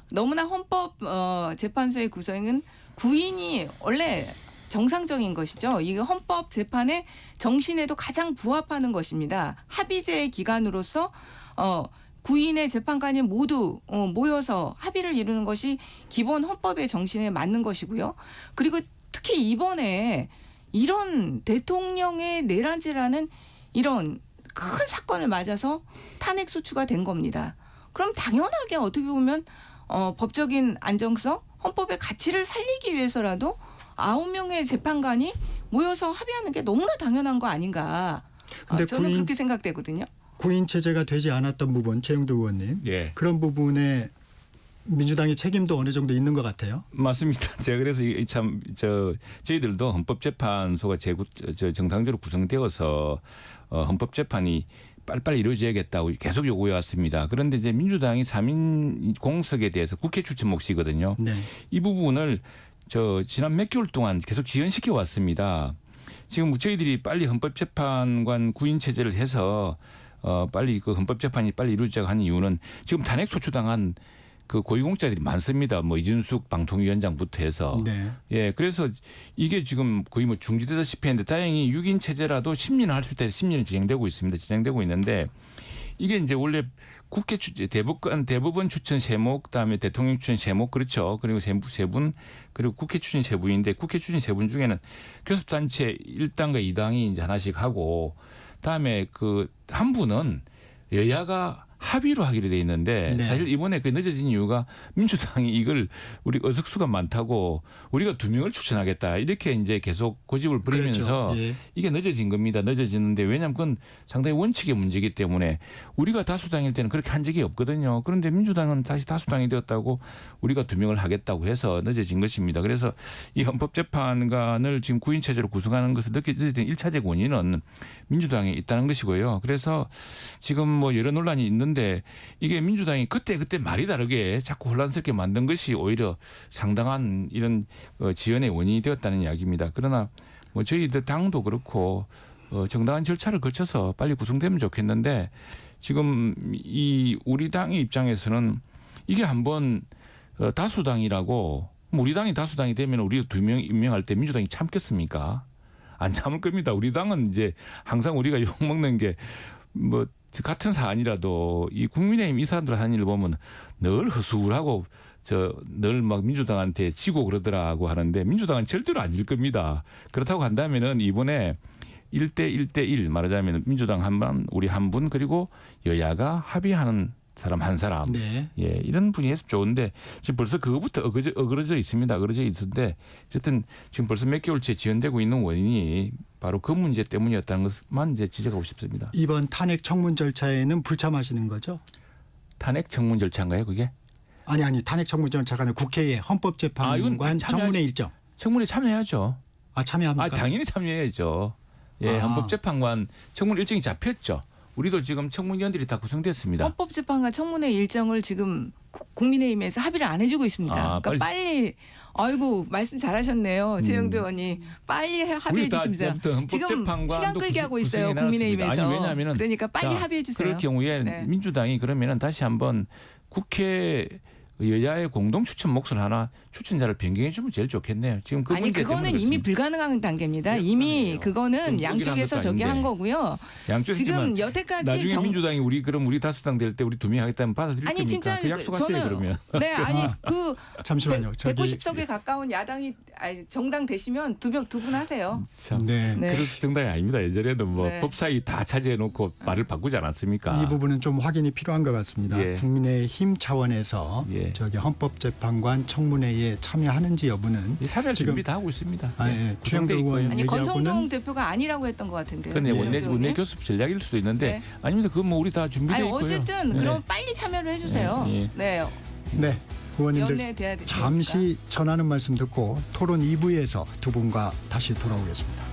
너무나 헌법재판소의 구성은 9인이 원래 정상적인 것이죠. 이게 헌법 재판의 정신에도 가장 부합하는 것입니다. 합의제의 기관으로서 9인의 재판관이 모두 모여서 합의를 이루는 것이 기본 헌법의 정신에 맞는 것이고요. 그리고 특히 이번에 이런 대통령의 내란죄라는 이런 큰 사건을 맞아서 탄핵 소추가 된 겁니다. 그럼 당연하게 어떻게 보면 법적인 안정성, 헌법의 가치를 살리기 위해서라도 9명의 재판관이 모여서 합의하는 게 너무나 당연한 거 아닌가. 근데 저는 그렇게 생각되거든요. 구인 체제가 되지 않았던 부분, 최영도 의원님. 예. 그런 부분에 민주당의 책임도 어느 정도 있는 것 같아요. 맞습니다. 제가 그래서 저희들도 헌법재판소가 정상적으로 구성되어서 헌법재판이 빨리빨리 이루어져야겠다고 계속 요구해 왔습니다. 그런데 이제 민주당이 3인 공석에 대해서 국회 추천 몫이거든요. 네. 이 부분을 지난 몇 개월 동안 계속 지연시켜 왔습니다. 지금 저희들이 빨리 헌법재판관 구인 체제를 해서 빨리 그 헌법재판이 빨리 이루어지자고 하는 이유는 지금 탄핵 소추당한 그 고위공직자들이 많습니다. 뭐 이준숙 방통위원장부터 해서. 네. 예, 그래서 이게 지금 거의 뭐 중지되다시피 했는데 다행히 6인 체제라도 심리는 할 수 있다 해서 심리는 진행되고 있습니다. 진행되고 있는데 이게 이제 원래 국회 대법원 추천 세목, 그다음에 대통령 추천 세목 그렇죠. 그리고 세 분, 그리고 국회 추천 세 분인데 국회 추천 세 분 중에는 교섭단체 1당과 2당이 이제 하나씩 하고, 다음에 그 한 분은 여야가 합의로 하기로 돼 있는데 네. 사실 이번에 그 늦어진 이유가 민주당이 이걸 우리 의석수가 많다고 우리가 2명을 추천하겠다 이렇게 이제 계속 고집을 부리면서 그렇죠. 예. 이게 늦어진 겁니다. 늦어지는데 왜냐하면 그건 상당히 원칙의 문제이기 때문에 우리가 다수당일 때는 그렇게 한 적이 없거든요. 그런데 민주당은 다시 다수당이 되었다고 우리가 2명을 하겠다고 해서 늦어진 것입니다. 그래서 이 헌법재판관을 지금 구인 체제로 구성하는 것을 늦어진 1차적 원인은 민주당에 있다는 것이고요. 그래서 지금 뭐 여러 논란이 있는데 이게 민주당이 그때 말이 다르게 자꾸 혼란스럽게 만든 것이 오히려 상당한 이런 지연의 원인이 되었다는 이야기입니다. 그러나 뭐 저희들 당도 그렇고 정당한 절차를 거쳐서 빨리 구성되면 좋겠는데 지금 이 우리 당의 입장에서는 이게 한번 다수당이라고 우리 당이 다수당이 되면 우리가 2명 임명할 때 민주당이 참겠습니까? 안 참을 겁니다. 우리 당은 이제 항상 우리가 욕먹는 게 뭐 같은 사안이라도 이 국민의힘 이 사람들 하는 일을 보면 늘 허술하고 늘 막 민주당한테 지고 그러더라고 하는데 민주당은 절대로 안 질 겁니다. 그렇다고 한다면은 이번에 1대1 말하자면 민주당 한 분, 우리 한 분 그리고 여야가 합의하는 사람 한 사람. 네. 예, 이런 분이 했으면 좋은데 지금 벌써 그거부터 어그러져 있습니다. 어그러져 있는데 어쨌든 지금 벌써 몇 개월째 지연되고 있는 원인이 바로 그 문제 때문이었다는 것만 이제 지적하고 싶습니다. 이번 탄핵 청문 절차에는 불참하시는 거죠? 탄핵 청문 절차인가요, 그게? 아니 탄핵 청문 절차가 아니라 국회의 헌법재판관 청문회 일정. 청문회 참여해야죠. 아 참여합니까? 당연히 참여해야죠. 예, 헌법재판관 청문 일정이 잡혔죠. 우리도 지금 청문위원들이 다 구성됐습니다. 헌법재판관 청문회 일정을 지금 국민의힘에서 합의를 안 해주고 있습니다. 그러니까 빨리 아이고 말씀 잘하셨네요. 최영도 의원이 빨리 합의해 주십니다. 지금 시간 끌기 하고 있어요. 국민의힘에서. 아니, 왜냐하면 그러니까 빨리 합의해 주세요. 그럴 경우에 네. 민주당이 그러면 다시 한번 국회 여야의 공동 추천 몫을 하나 추천자를 변경해 주면 제일 좋겠네요. 지금 그 아니 문제 때문에 그거는 그렇습니다. 이미 불가능한 단계입니다. 이미 그거는 양쪽에서 저기 한 거고요. 지금 여태까지 나중에 민주당이 우리 다수당 될 때 우리 2명 하겠다면 받아들일 아니 겁니까? 진짜 그 약속하세요 그러면. 네 아니 그 잠시만요. 150석에 가까운 야당이 정당 되시면 두 분 하세요. 네. 네. 그런 정당이 아닙니다. 예전에는 뭐 네. 법사위 다 차지해 놓고 말을 바꾸지 않았습니까? 이 부분은 좀 확인이 필요한 것 같습니다. 예. 국민의힘 차원에서 예. 헌법재판관 청문회에 참여하는지 여부는 참여 지금 준비 다 하고 있습니다. 최영도 의원 아니 건성동 얘기하고는 대표가 아니라고 했던 것 같은데요. 그런데 네. 원내 교섭 전략일 수도 있는데 네. 아닙니다. 그건 뭐 우리 다 준비돼 아니 있고요. 어쨌든 그럼 빨리 참여를 해주세요. 네. 네. 네. 의원님들 연내돼야 되니까. 잠시 전하는 말씀 듣고 토론 2부에서 두 분과 다시 돌아오겠습니다.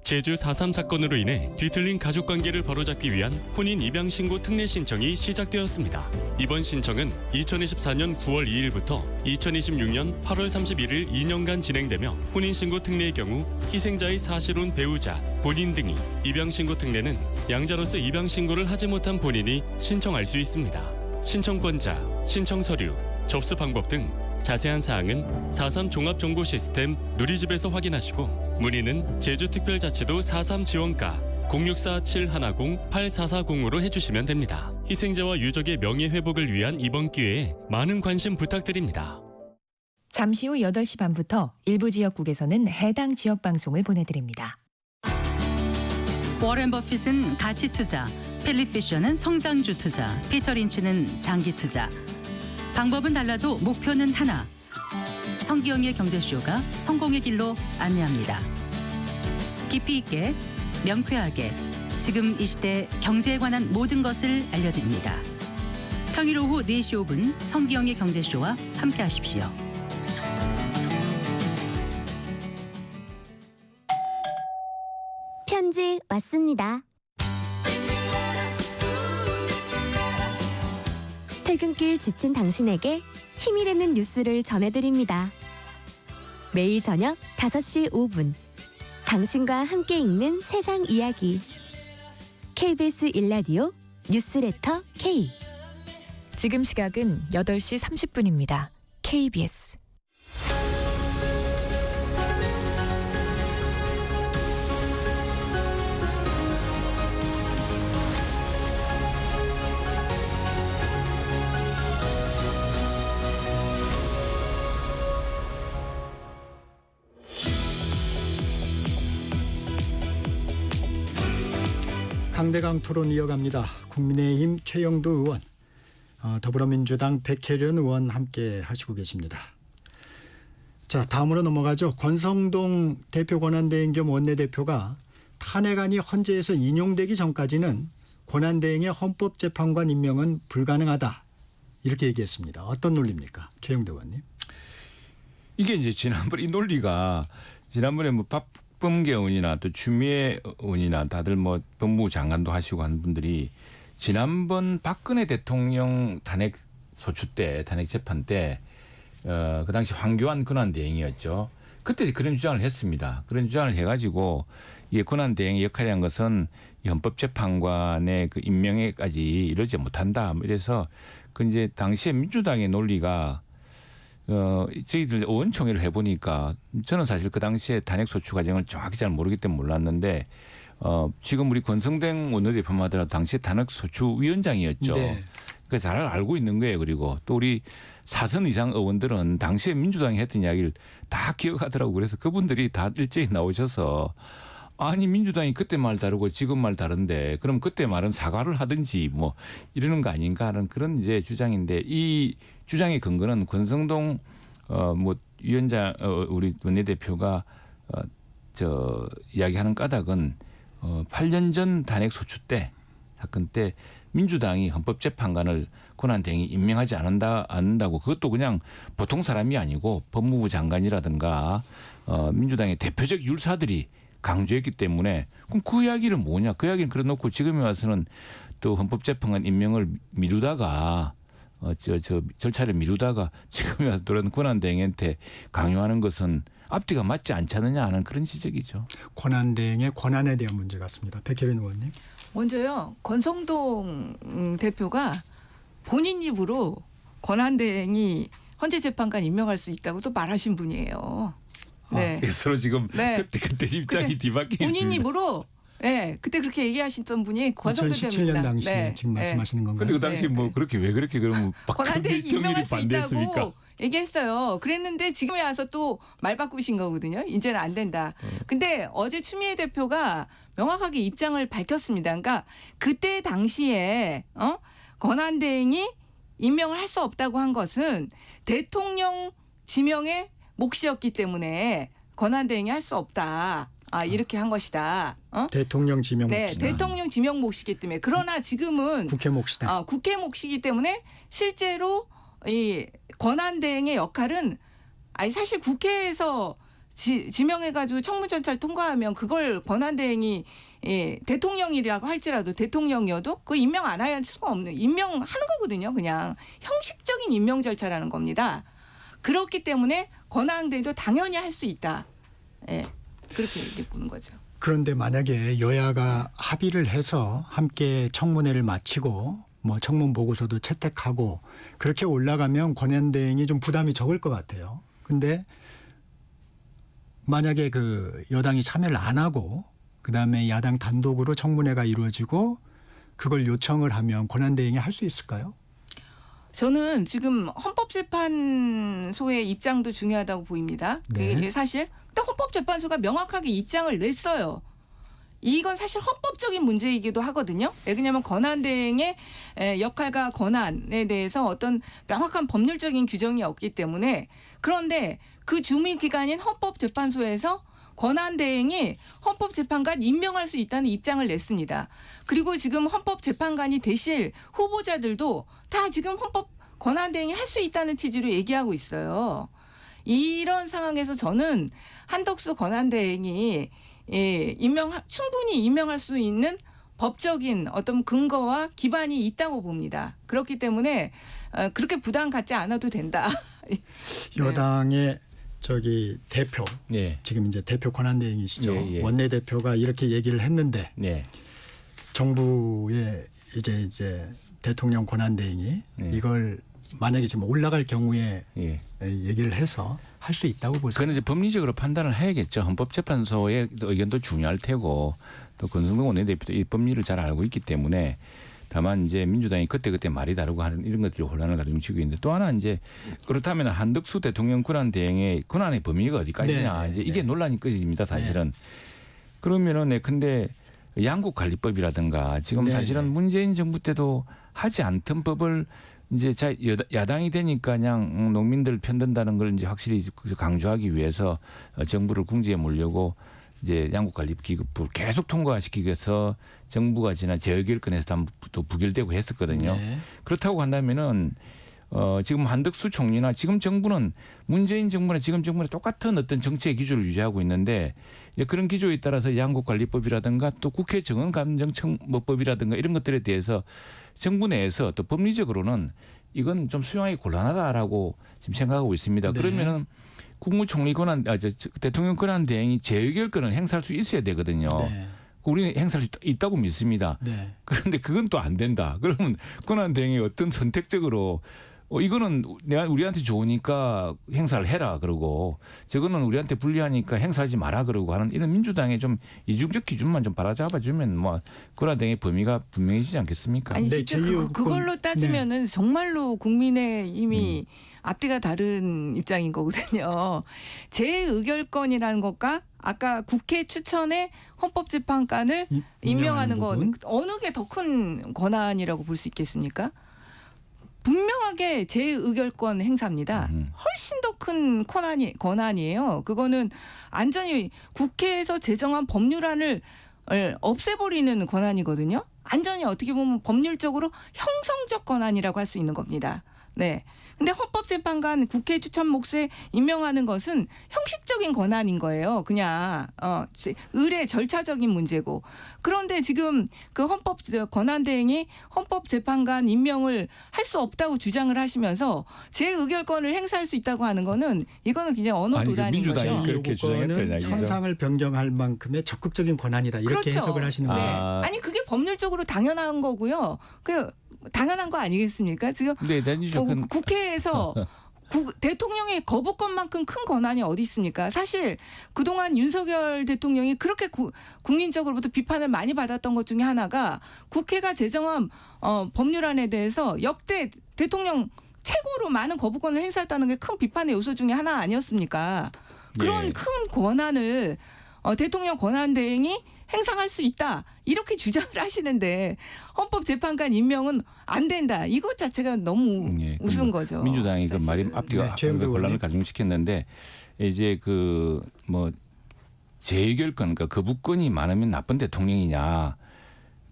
제주 4.3 사건으로 인해 뒤틀린 가족관계를 바로잡기 위한 혼인 입양 신고 특례 신청이 시작되었습니다. 이번 신청은 2024년 9월 2일부터 2026년 8월 31일 2년간 진행되며 혼인 신고 특례의 경우 희생자의 사실혼 배우자, 본인 등이 입양 신고 특례는 양자로서 입양 신고를 하지 못한 본인이 신청할 수 있습니다. 신청권자, 신청 서류, 접수 방법 등 자세한 사항은 4.3 종합정보 시스템 누리집에서 확인하시고 문의는 제주특별자치도 4.3 지원과 064-710-8440으로 해주시면 됩니다. 희생자와 유족의 명예회복을 위한 이번 기회에 많은 관심 부탁드립니다. 잠시 후 8시 반부터 일부 지역국에서는 해당 지역 방송을 보내드립니다. 워렌 버핏은 가치 투자, 필립 피셔는 성장주 투자, 피터 린치는 장기 투자. 방법은 달라도 목표는 하나. 성기영의 경제쇼가 성공의 길로 안내합니다. 깊이 있게, 명쾌하게, 지금 이 시대 경제에 관한 모든 것을 알려드립니다. 평일 오후 4시 5분 성기영의 경제쇼와 함께하십시오. 편지 왔습니다. 퇴근길 지친 당신에게 힘이 되는 뉴스를 전해드립니다. 매일 저녁 5시 5분 당신과 함께 읽는 세상 이야기 KBS 1라디오 뉴스레터 K. 지금 시각은 8시 30분입니다. KBS. 강대강 토론 이어갑니다. 국민의힘 최영도 의원, 더불어민주당 백혜련 의원 함께 하시고 계십니다. 자, 다음으로 넘어가죠. 권성동 대표 권한대행 겸 원내대표가 탄핵안이 헌재에서 인용되기 전까지는 권한대행의 헌법재판관 임명은 불가능하다. 이렇게 얘기했습니다. 어떤 논리입니까? 최영도 의원님. 이게 이제 지난번 이 논리가 지난번에 뭐 박범계 의원이나 또 추미애 의원이나 다들 뭐 법무부 장관도 하시고 한 분들이 지난번 박근혜 대통령 탄핵 소추 때 탄핵 재판 때 그 당시 황교안 권한대행이었죠. 그때 그런 주장을 했습니다. 그런 주장을 해가지고 이 권한대행의 역할이 한 것은 이 헌법재판관의 그 임명에까지 이르지 못한다. 이래서 그 이제 당시에 민주당의 논리가 저희들 의원총회를 해보니까 저는 사실 그 당시에 탄핵소추 과정을 정확히 잘 모르기 때문에 몰랐는데 지금 우리 권성동 원내대표만 하더라도 당시에 탄핵소추 위원장이었죠. 네. 그래서 잘 알고 있는 거예요. 그리고 또 우리 4선 이상 의원들은 당시에 민주당이 했던 이야기를 다 기억하더라고요. 그래서 그분들이 다 일제히 나오셔서 아니 민주당이 그때 말 다르고 지금 말 다른데 그럼 그때 말은 사과를 하든지 뭐 이러는 거 아닌가 하는 그런 이제 주장인데 이 주장의 근거는 권성동 뭐 위원장 우리 원내대표가 저 이야기하는 까닭은 8년 전 탄핵 소추 때 사건 때 민주당이 헌법재판관을 권한대행이 임명하지 않는다고 그것도 그냥 보통 사람이 아니고 법무부 장관이라든가 민주당의 대표적 율사들이 강조했기 때문에 그럼 그 이야기는 뭐냐? 그 이야기는 그래놓고 지금에 와서는 또 헌법재판관 임명을 미루다가 절차를 미루다가 지금에 와서 그런 권한대행한테 강요하는 것은 앞뒤가 맞지 않지 않느냐 하는 그런 지적이죠. 권한대행의 권한에 대한 문제 같습니다. 백혜련 의원님. 먼저요. 권성동 대표가 본인 입으로 권한대행이 헌재재판관 임명할 수 있다고 또 말하신 분이에요. 네. 서로 지금 네. 그때 입장이 뒤바뀌어 있습니다. 본인 입으로 네, 그때 그렇게 얘기하셨던 분이 권성동 대표입니다. 2017년 당시에 네. 지금 말씀하시는 건가요? 그리고 그 당시 뭐 그렇게 왜 그렇게 그러면 권한대행이 임명할 수 반대했습니까? 있다고 얘기했어요. 그랬는데 지금에 와서 또 말 바꾸신 거거든요. 이제는 안 된다. 근데 어제 추미애 대표가 명확하게 입장을 밝혔습니다. 그러니까 그때 당시에 권한대행이 임명을 할 수 없다고 한 것은 대통령 지명의 몫이었기 때문에 권한대행이 할 수 없다. 이렇게 한 것이다. 대통령 지명 네, 몫이다. 대통령 지명 몫이기 때문에. 그러나 지금은 국회 몫이다. 국회 몫이기 때문에 실제로 이 권한대행의 역할은 사실 국회에서 지명해가지고 청문절차를 통과하면 그걸 권한대행이 대통령이라고 할지라도 대통령이어도 그 임명 안 할 수가 없는 임명하는 거거든요. 그냥 형식적인 임명 절차라는 겁니다. 그렇기 때문에 권한대행도 당연히 할 수 있다. 예, 그렇게 얘기해 보는 거죠. 그런데 만약에 여야가 합의를 해서 함께 청문회를 마치고 뭐 청문 보고서도 채택하고 그렇게 올라가면 권한대행이 좀 부담이 적을 것 같아요. 근데 만약에 그 여당이 참여를 안 하고 그다음에 야당 단독으로 청문회가 이루어지고 그걸 요청을 하면 권한대행이 할 수 있을까요? 저는 지금 헌법재판소의 입장도 중요하다고 보입니다. 네. 그게 사실 근데 헌법재판소가 명확하게 입장을 냈어요. 이건 사실 헌법적인 문제이기도 하거든요. 왜냐하면 권한대행의 역할과 권한에 대해서 어떤 명확한 법률적인 규정이 없기 때문에 그런데 그 주미 기관인 헌법재판소에서 권한대행이 헌법재판관 임명할 수 있다는 입장을 냈습니다. 그리고 지금 헌법재판관이 되실 후보자들도 다 지금 헌법 권한대행이 할 수 있다는 취지로 얘기하고 있어요. 이런 상황에서 저는 한덕수 권한대행이 충분히 임명할 수 있는 법적인 어떤 근거와 기반이 있다고 봅니다. 그렇기 때문에 그렇게 부담 갖지 않아도 된다. 여당의 저기 대표 네. 지금 이제 대표 권한대행이시죠. 예, 예. 원내대표가 이렇게 얘기를 했는데 네. 정부의 이제 대통령 권한대행이 이걸 만약에 지금 올라갈 경우에 예. 얘기를 해서 할 수 있다고 보세요. 그건 이제 법리적으로 판단을 해야겠죠. 헌법재판소의 의견도 중요할 테고 또 권성동 원내대표도 이 법리를 잘 알고 있기 때문에 다만 이제 민주당이 그때 말이 다르고 하는 이런 것들이 혼란을 가중시키고 있는데 또 하나 이제 그렇다면 한덕수 대통령 권한대행의 권한의 범위가 어디까지냐 이제 이게 논란이 꺼집니다. 사실은. 그러면은 근데 양국관리법이라든가 지금 사실은 문재인 정부 때도 하지 않던 법을 이제 야당이 되니까 그냥 농민들 편든다는 걸 이제 확실히 강조하기 위해서 정부를 궁지에 몰려고 이제 양국관리기급부를 계속 통과시키기 위해서 정부가 지난 재의결권에서 또 부결되고 했었거든요. 네. 그렇다고 한다면은 지금 한덕수 총리나 지금 정부는 문재인 정부나 지금 정부나 똑같은 어떤 정책 기조를 유지하고 있는데 이제 그런 기조에 따라서 양국관리법이라든가 또 국회 정언감정청법이라든가 이런 것들에 대해서 정부 내에서 또 법리적으로는 이건 좀 수용하기 곤란하다라고 지금 생각하고 있습니다. 네. 그러면은 국무총리 권한, 대통령 권한 대행이 재의결권을 행사할 수 있어야 되거든요. 네. 우리는 행사할 수 있다고 믿습니다. 네. 그런데 그건 또 안 된다. 그러면 권한 대행이 어떤 선택적으로 이거는 내가 우리한테 좋으니까 행사를 해라 그러고 저거는 우리한테 불리하니까 행사하지 마라 그러고 하는 이런 민주당의 좀 이중적 기준만 좀 바로잡아주면 뭐 권한 대행의 범위가 분명해지지 않겠습니까? 아니 진짜 그걸로 따지면은 정말로 국민의힘이 앞뒤가 다른 입장인 거거든요. 재의결권이라는 것과 아까 국회 추천의 헌법재판관을 임명하는 건 어느 게 더 큰 권한이라고 볼 수 있겠습니까? 분명하게 재의결권 행사입니다. 훨씬 더 큰 권한이에요. 그거는 안전히 국회에서 제정한 법률안을 없애버리는 권한이거든요. 안전히 어떻게 보면 법률적으로 형성적 권한이라고 할 수 있는 겁니다. 네. 근데 헌법재판관 국회 추천 몫에 임명하는 것은 형식적인 권한인 거예요. 그냥 의례 절차적인 문제고. 그런데 지금 그 헌법 권한대행이 헌법재판관 임명을 할 수 없다고 주장을 하시면서 재의결권을 행사할 수 있다고 하는 거는 이거는 그냥 언어 도단인 거죠. 민주당이 그렇게 주장했던 현상을 변경할 만큼의 적극적인 권한이다. 이렇게 그렇죠. 해석을 하시는 거예요. 네. 아니 그게 법률적으로 당연한 거고요. 당연한 거 아니겠습니까? 지금 국회에서 대통령의 거부권만큼 큰 권한이 어디 있습니까? 사실 그동안 윤석열 대통령이 그렇게 국민적으로부터 비판을 많이 받았던 것 중에 하나가 국회가 제정한 법률안에 대해서 역대 대통령 최고로 많은 거부권을 행사했다는 게 큰 비판의 요소 중에 하나 아니었습니까? 그런 큰 권한을 대통령 권한대행이 행사할 수 있다. 이렇게 주장을 하시는데 헌법재판관 임명은 안 된다. 이것 자체가 너무 우스운 거죠. 민주당이 그 말이 앞뒤가 혼란을 가중시켰는데 이제 재의결권, 그러니까 거부권이 많으면 나쁜 대통령이냐.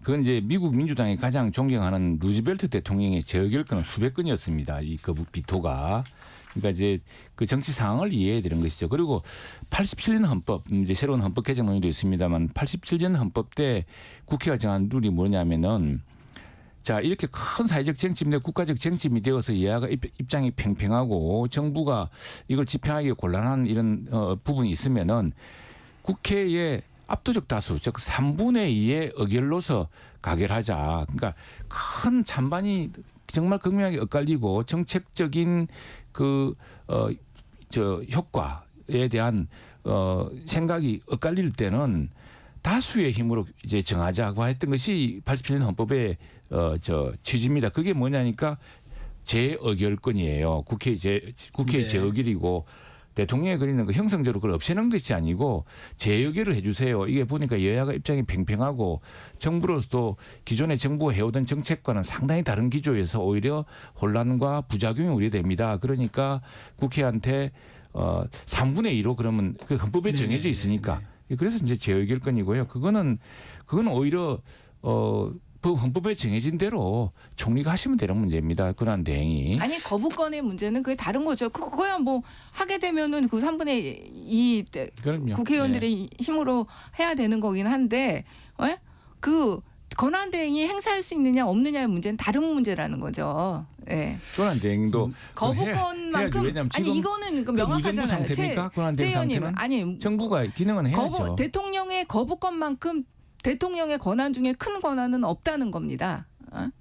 그건 이제 미국 민주당이 가장 존경하는 루즈벨트 대통령의 재의결권은 수백 건이었습니다. 이 거부 비토가. 그러니까 이제 그 정치 상황을 이해해야 되는 것이죠. 그리고 87년 헌법, 이제 새로운 헌법 개정 논의도 있습니다만 87년 헌법 때 국회가 정한 룰이 뭐냐면은 자, 이렇게 큰 사회적 쟁점인데 국가적 쟁점이 되어서 여야가 입장이 팽팽하고 정부가 이걸 집행하기 곤란한 이런 부분이 있으면은 국회에 압도적 다수, 즉 3분의 2의 의결로서 가결하자. 그러니까 큰 찬반이 정말 극명하게 엇갈리고 정책적인 효과에 대한 생각이 엇갈릴 때는 다수의 힘으로 이제 정하자고 했던 것이 87년 헌법의 취지입니다. 그게 뭐냐니까 재의결권이에요. 국회의 재의결이고 대통령이 그리는 그 형성적으로 그걸 없애는 것이 아니고 재의결을 해주세요. 이게 보니까 여야가 입장이 팽팽하고 정부로서도 기존의 정부가 해오던 정책과는 상당히 다른 기조에서 오히려 혼란과 부작용이 우려됩니다. 그러니까 국회한테 3분의 2로 그러면 그 헌법에 정해져 있으니까 그래서 이제 재의결권이고요. 그거는 오히려 헌법에 정해진 대로 총리가 하시면 되는 문제입니다. 권한 대행이. 아니 거부권의 문제는 그게 다른 거죠. 그거야 뭐 하게 되면은 그 3분의 2 그럼요. 국회의원들의 힘으로 해야 되는 거긴 한데 그 권한 대행이 행사할 수 있느냐 없느냐의 문제는 다른 문제라는 거죠. 예. 권한 대행도 거부권만큼 왜냐하면 지금 아니 이거는 그 무정부 명확하잖아요. 상태입니까? 권한 대행 상태는 아니 정부가 기능은 해야죠. 대통령의 거부권만큼 대통령의 권한 중에 큰 권한은 없다는 겁니다.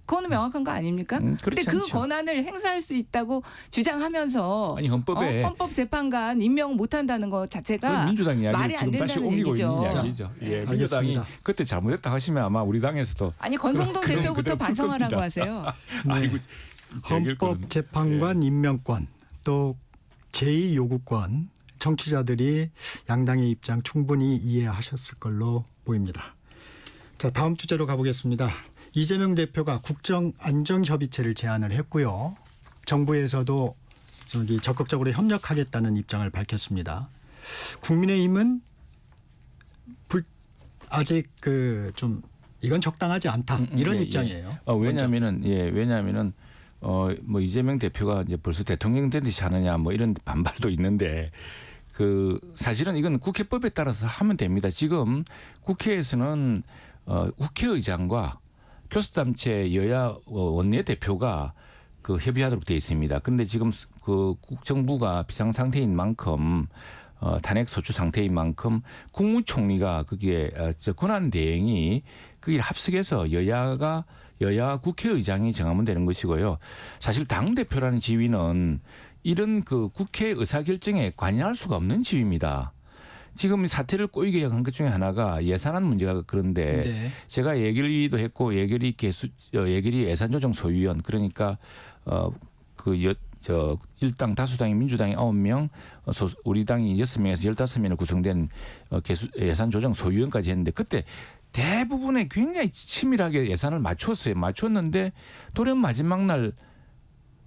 그거는 명확한 거 아닙니까? 그런데 그 않죠. 권한을 행사할 수 있다고 주장하면서 아니 헌법에 헌법재판관 임명 못한다는 것 자체가 민주당 이야기를 말이 안 지금 다시 된다는 옮기고 얘기죠. 있는 이야기죠. 예, 민주당이 알겠습니다. 그때 잘못했다 하시면 아마 우리 당에서도 아니 권성동 그럼 대표부터 그대로 반성하라고 풀 하세요. 아이고 헌법재판관 임명권 또 제2 요구권 정치자들이 양당의 입장 충분히 이해하셨을 걸로 보입니다. 자, 다음 주제로 가보겠습니다. 이재명 대표가 국정안정협의체를 제안을 했고요. 정부에서도 적극적으로 협력하겠다는 입장을 밝혔습니다. 국민의힘은 아직 좀 이건 적당하지 않다 이런 입장이에요. 왜냐하면은 뭐 이재명 대표가 이제 벌써 대통령 되듯이 하느냐 뭐 이런 반발도 있는데 사실은 이건 국회법에 따라서 하면 됩니다. 지금 국회에서는 국회의장과 교섭단체 여야 원내대표가 협의하도록 되어 있습니다. 그런데 지금 정부가 비상 상태인 만큼 탄핵 소추 상태인 만큼 국무총리가 거기에 권한 대행이 거기에 합석해서 여야 국회의장이 정하면 되는 것이고요. 사실 당 대표라는 지위는 이런 국회 의사결정에 관여할 수가 없는 지위입니다. 지금 사태를 꼬이게 한 것 중에 하나가 예산안 문제가 그런데 네. 제가 예결위도 했고 예결위 예산조정 소위원 그러니까 일당 다수당이 민주당이 9명 우리 당이 6명에서 15명으로 구성된 예산조정 소위원까지 했는데 그때 대부분의 굉장히 치밀하게 예산을 맞췄는데 돌연 마지막 날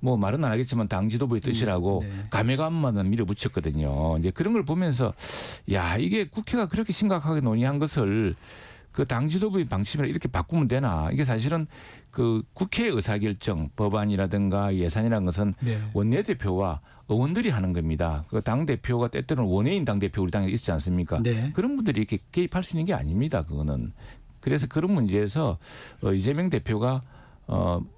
뭐 말은 안 하겠지만 당 지도부의 뜻이라고 가매감마다 밀어붙였거든요. 이제 그런 걸 보면서 야 이게 국회가 그렇게 심각하게 논의한 것을 당 지도부의 방침을 이렇게 바꾸면 되나? 이게 사실은 국회 의사결정 법안이라든가 예산이라는 것은 원내대표와 의원들이 하는 겁니다. 당 대표가 때때로는 원외인 당 대표 우리 당에 있지 않습니까? 네. 그런 분들이 이렇게 개입할 수 있는 게 아닙니다. 그거는. 그래서 그런 문제에서 이재명 대표가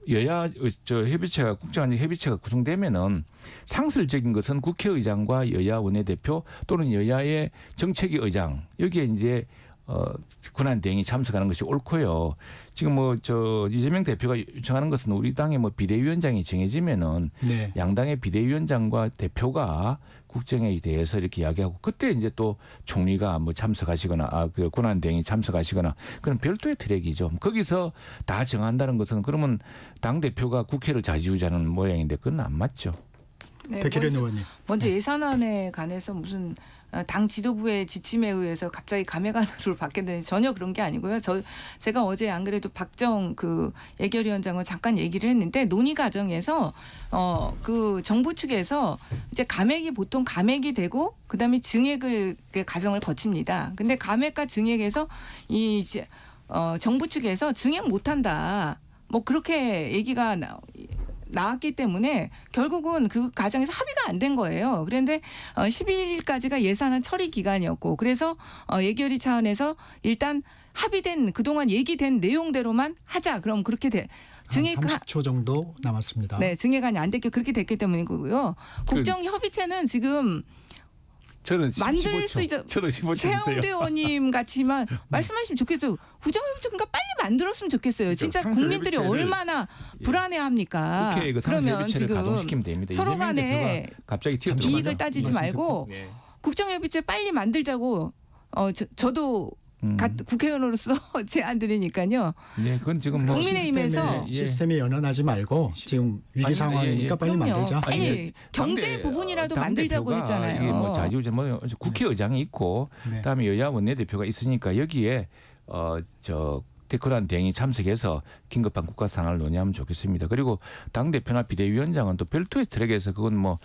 여야 협의체가 국정안정 협의체가 구성되면은 상설적인 것은 국회의장과 여야 원내대표 또는 여야의 정책위 의장 여기에 이제 권한 대행이 참석하는 것이 옳고요. 지금 이재명 대표가 요청하는 것은 우리 당의 비대위원장이 정해지면은 양당의 비대위원장과 대표가 국정에 대해서 이렇게 이야기하고 그때 이제 또 총리가 참석하시거나 권한 대행이 참석하시거나 그런 별도의 트랙이죠. 거기서 다 정한다는 것은 그러면 당 대표가 국회를 좌지우지하는 모양인데 그건 안 맞죠. 네, 백혜련 의원님. 먼저 예산안에 관해서 무슨 당 지도부의 지침에 의해서 갑자기 가매관으로 바뀌었는데 전혀 그런 게 아니고요. 제가 어제 안 그래도 박정 예결위원장과 잠깐 얘기를 했는데 논의 과정에서 정부 측에서 이제 보통 감액이 되고 그다음에 증액을 과정을 거칩니다. 근데 감액과 증액에서 정부 측에서 증액 못한다. 뭐 그렇게 얘기가 나왔기 때문에 결국은 그 과정에서 합의가 안 된 거예요. 그런데 11일까지가 예산안 처리 기간이었고 그래서 예결위 차원에서 일단 합의된 그동안 얘기된 내용대로만 하자. 그럼 그렇게 증액 30초 정도 남았습니다. 네, 증액안이 안 됐기 그렇게 됐기 때문이고요. 국정협의체는 지금 저는 만들 수 있다. 저도 15초 주세요. 최영대 의원님 같지만 말씀하시면 좋겠어요. 국정협의체 그러니까 빨리 만들었으면 좋겠어요. 진짜 국민들이 얼마나 불안해합니까? 국회의 그러면 지금 가동시키면 됩니다. 서로 간에 갑자기 이익을 따지지 말고 국정협의체 빨리 만들자고 저도 국회의원으로서 제안 드리니까요. 예, 그건 지금 뭐 국민의힘에서 시스템이 연연하지 말고 지금 위기 아니, 상황이니까 빨리 그럼요. 만들자. 아니, 경제 부분이라도 만들자고 했잖아요. 이게 뭐 자주뭐 국회의장이 있고 네. 그다음에 여야 원내대표가 있으니까 여기에 데크란 대행이 참석해서 긴급한 국가 상황을 논의하면 좋겠습니다. 그리고 당 대표나 비대위원장은 또 별도의 트랙에서 그건 뭐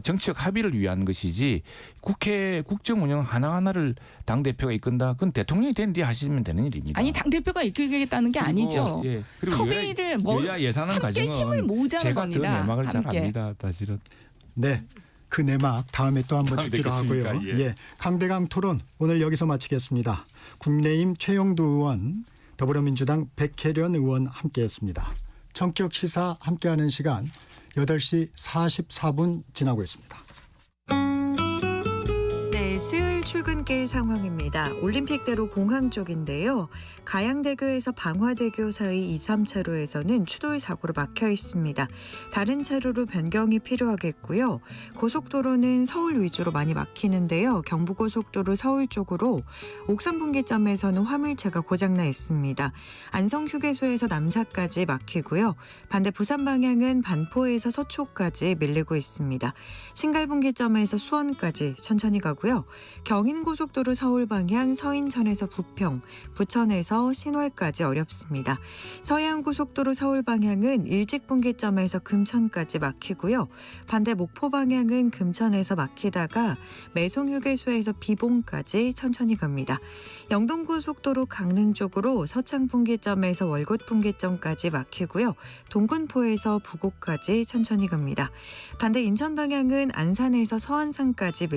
정치적 합의를 위한 것이지 국회 국정 운영 하나하나를 당 대표가 이끈다. 그건 대통령이 된 뒤에 하시면 되는 일입니다. 아니 당 대표가 이끌겠다는 게 아니죠. 예, 그리고 협의를 뭐 여야 예산안 함께 힘을 과정은 모으자는 제가 겁니다. 그 내막을 잘 함께. 압니다. 사실은. 네. 그 내막 다음에 또 한번 다음에 듣기로 듣겠습니까? 하고요. 예. 예. 강대강 토론 오늘 여기서 마치겠습니다. 국민의힘 최영두 의원, 더불어민주당 백혜련 의원 함께했습니다. 전격 시사 함께하는 시간 8시 44분 지나고 있습니다. 네, 수요일 출근길 상황입니다. 올림픽대로 공항 쪽인데요. 가양대교에서 방화대교 사이 2, 3차로에서는 추돌 사고로 막혀 있습니다. 다른 차로로 변경이 필요하겠고요. 고속도로는 서울 위주로 많이 막히는데요. 경부고속도로 서울 쪽으로 옥산 분기점에서는 화물차가 고장나 있습니다. 안성 휴게소에서 남사까지 막히고요. 반대 부산 방향은 반포에서 서초까지 밀리고 있습니다. 신갈 분기점에서 수원까지 천천히 가고요. 경인고속도로 서울 방향 서인천에서 부평, 부천에서 신월까지 어렵습니다. 서해안고속도로 서울 방향은 일직분기점에서 금천까지 막히고요. 반대 목포 방향은 금천에서 막히다가 매송휴게소에서 비봉까지 천천히 갑니다. 영동고속도로 강릉 쪽으로 서창분기점에서 월곶분기점까지 막히고요. 동군포에서 부곡까지 천천히 갑니다. 반대 인천 방향은 안산에서 서안산까지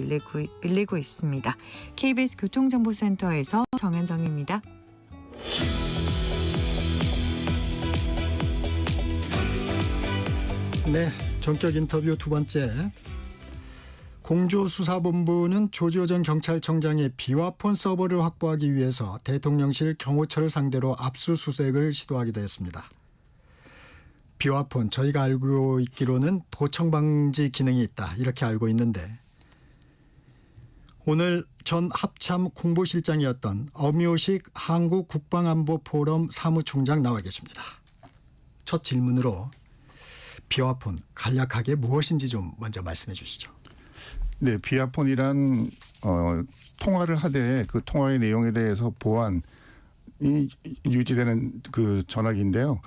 밀리고 있습니다. KBS 교통정보센터에서 정현정입니다. 네, 전격 인터뷰 두 번째. 공조수사본부는 조지호 전 경찰청장의 비화폰 서버를 확보하기 위해서 대통령실 경호처를 상대로 압수수색을 시도하기도 했습니다. 비화폰, 저희가 알고 있기로는 도청 방지 기능이 있다 이렇게 알고 있는데 오늘 전 합참 공보실장이었던 엄효식 한국국방안보포럼 사무총장 나와 계십니다. 첫 질문으로 비화폰 간략하게 무엇인지 좀 먼저 말씀해 주시죠. 네, 비화폰이란 통화를 하되 그 통화의 내용에 대해서 보안이 유지되는 그 전화기인데요.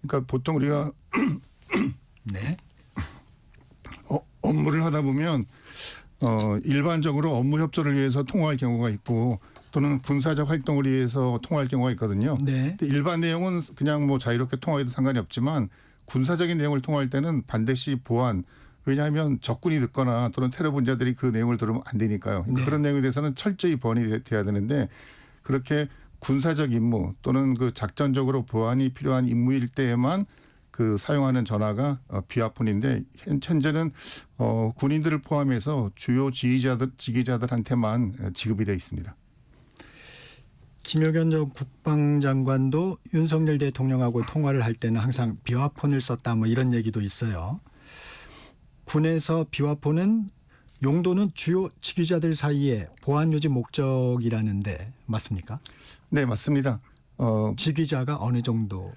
그러니까 보통 우리가 네. 업무를 하다 보면 일반적으로 업무 협조를 위해서 통화할 경우가 있고 또는 군사적 활동을 위해서 통화할 경우가 있거든요. 네. 근데 일반 내용은 그냥 뭐 자유롭게 통화해도 상관이 없지만 군사적인 내용을 통화할 때는 반드시 보안, 왜냐하면 적군이 듣거나 또는 테러 분자들이 그 내용을 들으면 안 되니까요. 네. 그런 내용에 대해서는 철저히 보안이 돼야 되는데 그렇게 군사적 임무 또는 그 작전적으로 보안이 필요한 임무일 때에만 그 사용하는 전화가 비화폰인데 현재는 군인들을 포함해서 주요 지휘자들한테만 지급이 되어 있습니다. 김여견 전 국방장관도 윤석열 대통령하고 통화를 할 때는 항상 비화폰을 썼다 뭐 이런 얘기도 있어요. 군에서 비화폰은 용도는 주요 지휘자들 사이에 보안 유지 목적이라는데 맞습니까? 네, 맞습니다. 지휘자가 어느 정도?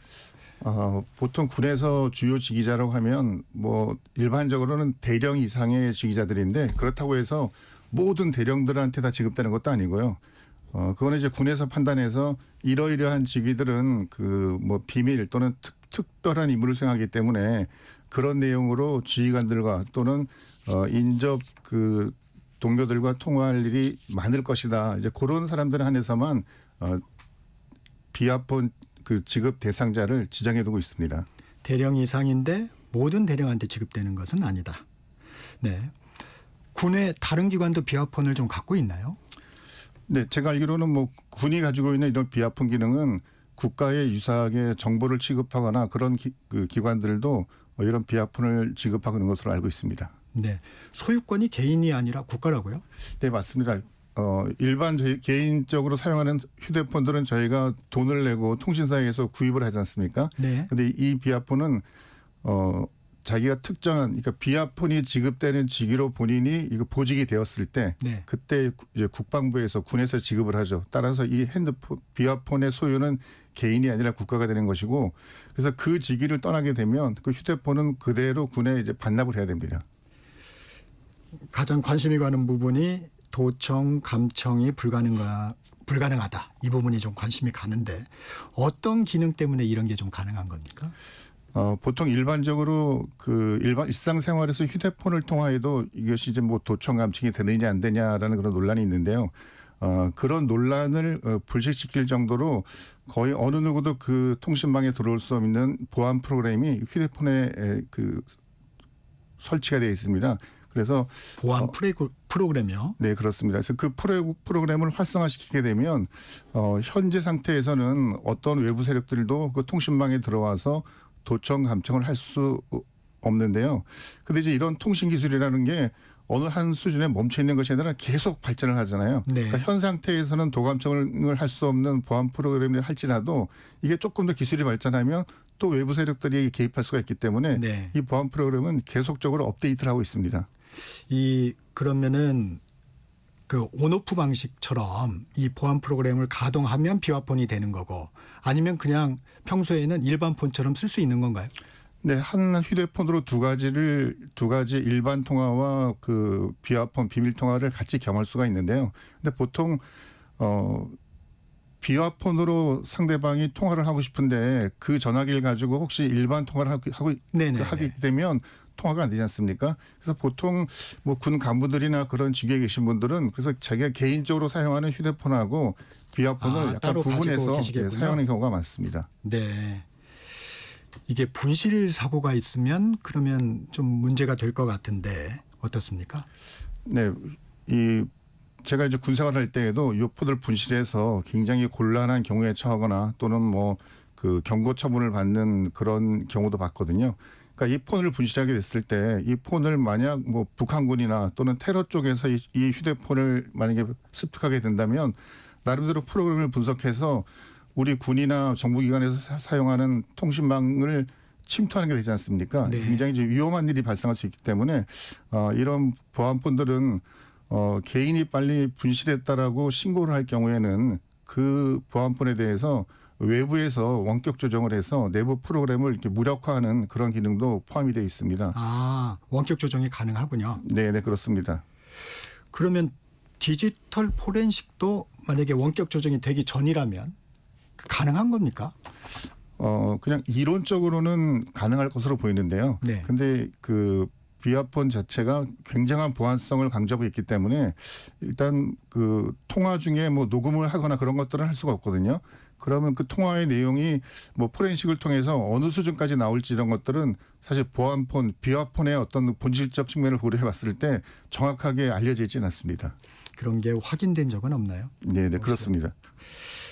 보통 군에서 주요 지휘자라고 하면 뭐 일반적으로는 대령 이상의 지휘자들인데 그렇다고 해서 모든 대령들한테 다 지급되는 것도 아니고요. 그거는 이제 군에서 판단해서 이러이러한 직위들은 그 뭐 비밀 또는 특별한 임무를 수행하기 때문에 그런 내용으로 지휘관들과 또는 인접 그 동료들과 통화할 일이 많을 것이다. 이제 그런 사람들 한해서만 비화폰 그 지급 대상자를 지정해두고 있습니다. 대령 이상인데 모든 대령한테 지급되는 것은 아니다. 네. 군의 다른 기관도 비화폰을 좀 갖고 있나요? 네, 제가 알기로는 뭐 군이 가지고 있는 이런 비화폰 기능은 국가에 유사하게 정보를 취급하거나 그런 기관들도 이런 비화폰을 지급하고 있는 것으로 알고 있습니다. 네, 소유권이 개인이 아니라 국가라고요? 네, 맞습니다. 일반 개인적으로 사용하는 휴대폰들은 저희가 돈을 내고 통신사에서 구입을 하지 않습니까? 네. 근데 이 비화폰은 자기가 특정한 그러니까 비아폰이 지급되는 직위로 본인이 이거 보직이 되었을 때 네. 그때 이제 국방부에서 군에서 지급을 하죠. 따라서 이 핸드폰 비아폰의 소유는 개인이 아니라 국가가 되는 것이고 그래서 그 직위를 떠나게 되면 그 휴대폰은 그대로 군에 이제 반납을 해야 됩니다. 가장 관심이 가는 부분이 도청, 감청이 불가능하다. 이 부분이 좀 관심이 가는데 어떤 기능 때문에 이런 게 좀 가능한 겁니까? 보통 일반적으로 그 일상생활에서 휴대폰을 통화해도 이것이 이제 뭐 도청 감청이 되느냐 안 되냐라는 그런 논란이 있는데요. 그런 논란을 불식시킬 정도로 거의 어느 누구도 그 통신망에 들어올 수 없는 보안 프로그램이 휴대폰에 그 설치가 되어 있습니다. 그래서 보안 프로그램이요? 네, 그렇습니다. 그래서 그 프로그램을 활성화시키게 되면 현재 상태에서는 어떤 외부 세력들도 그 통신망에 들어와서 도청 감청을 할 수 없는데요. 그런데 이제 이런 통신 기술이라는 게 어느 한 수준에 멈춰 있는 것이 아니라 계속 발전을 하잖아요. 네. 그러니까 현 상태에서는 도감청을 할 수 없는 보안 프로그램을 할지라도 이게 조금 더 기술이 발전하면 또 외부 세력들이 개입할 수가 있기 때문에 네. 이 보안 프로그램은 계속적으로 업데이트를 하고 있습니다. 그러면은 그 온오프 방식처럼 이 보안 프로그램을 가동하면 비화폰이 되는 거고 아니면 그냥 평소에는 일반 폰처럼 쓸 수 있는 건가요? 네, 한 휴대폰으로 두 가지 일반 통화와 그 비화폰 비밀 통화를 같이 겸할 수가 있는데요. 근데 보통 비화폰으로 상대방이 통화를 하고 싶은데 그 전화기를 가지고 혹시 일반 통화를 하게 되면 통화가 안 되지 않습니까? 그래서 보통 뭐 군 간부들이나 그런 직위에 계신 분들은 그래서 자기가 개인적으로 사용하는 휴대폰하고 비화폰을 약간 따로 구분해서 사용하는 경우가 많습니다. 네. 이게 분실 사고가 있으면 그러면 좀 문제가 될 것 같은데 어떻습니까? 네, 제가 이제 군 생활할 때에도 이 폰을 분실해서 굉장히 곤란한 경우에 처하거나 또는 뭐 그 경고 처분을 받는 그런 경우도 봤거든요. 그러니까 이 폰을 분실하게 됐을 때 이 폰을 만약 뭐 북한군이나 또는 테러 쪽에서 이 휴대폰을 만약에 습득하게 된다면 나름대로 프로그램을 분석해서 우리 군이나 정부기관에서 사용하는 통신망을 침투하는 게 되지 않습니까? 네. 굉장히 이제 위험한 일이 발생할 수 있기 때문에 이런 보안폰들은 개인이 빨리 분실했다라고 신고를 할 경우에는 그 보안폰에 대해서 외부에서 원격 조정을 해서 내부 프로그램을 이렇게 무력화하는 그런 기능도 포함이 되어 있습니다. 원격 조정이 가능하군요. 네, 그렇습니다. 그러면 디지털 포렌식도 만약에 원격 조정이 되기 전이라면 가능한 겁니까? 그냥 이론적으로는 가능할 것으로 보이는데요. 네. 근데 그 비화폰 자체가 굉장한 보안성을 강조하고 있기 때문에 일단 그 통화 중에 뭐 녹음을 하거나 그런 것들은 할 수가 없거든요. 그러면 그 통화의 내용이 뭐 포렌식을 통해서 어느 수준까지 나올지 이런 것들은 사실 비화폰의 어떤 본질적 측면을 고려해 봤을 때 정확하게 알려져 있지는 않습니다. 그런 게 확인된 적은 없나요? 네, 그렇습니다.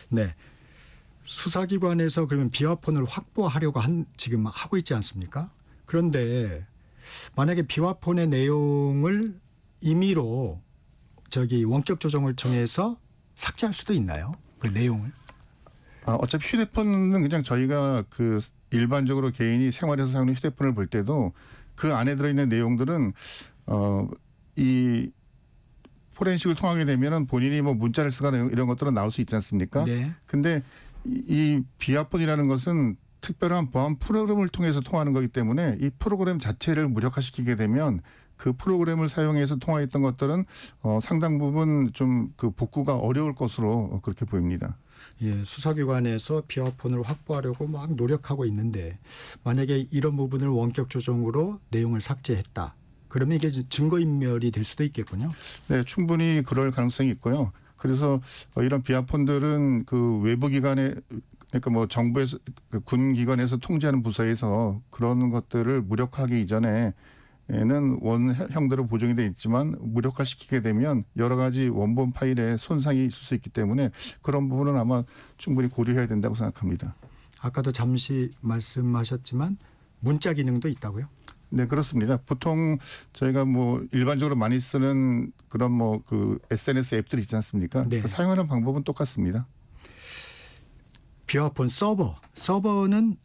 네. 수사기관에서 그러면 비화폰을 확보하려고 지금 하고 있지 않습니까? 그런데 만약에 비화폰의 내용을 임의로 원격 조정을 통해서 삭제할 수도 있나요? 그 내용을? 어차피 휴대폰은 그냥 저희가 그 일반적으로 개인이 생활에서 사용하는 휴대폰을 볼 때도 그 안에 들어있는 내용들은 이 포렌식을 통하게 되면은 본인이 뭐 문자를 쓰거나 이런 것들은 나올 수 있지 않습니까? 네. 근데 이 비화폰이라는 것은 특별한 보안 프로그램을 통해서 통하는 거기 때문에 이 프로그램 자체를 무력화시키게 되면 그 프로그램을 사용해서 통화했던 것들은 상당 부분 좀 그 복구가 어려울 것으로 그렇게 보입니다. 예, 수사기관에서 비화폰을 확보하려고 막 노력하고 있는데 만약에 이런 부분을 원격 조정으로 내용을 삭제했다. 그러면 이게 증거인멸이 될 수도 있겠군요. 네, 충분히 그럴 가능성이 있고요. 그래서 이런 비화폰들은 그 외부 기관에 그러니까 뭐 정부에서 군 기관에서 통제하는 부서에서 그런 것들을 무력화하기 이전에는 원형대로 보정이 돼 있지만 무력화시키게 되면 여러 가지 원본 파일에 손상이 있을 수 있기 때문에 그런 부분은 아마 충분히 고려해야 된다고 생각합니다. 아까도 잠시 말씀하셨지만 문자 기능도 있다고요? 네, 그렇습니다. 보통 저희가 뭐 일반적으로 많이 쓰는 그런 뭐 그 SNS 앱들이 있지 않습니까? 네. 사용하는 방법은 똑같습니다. 비화폰 서버는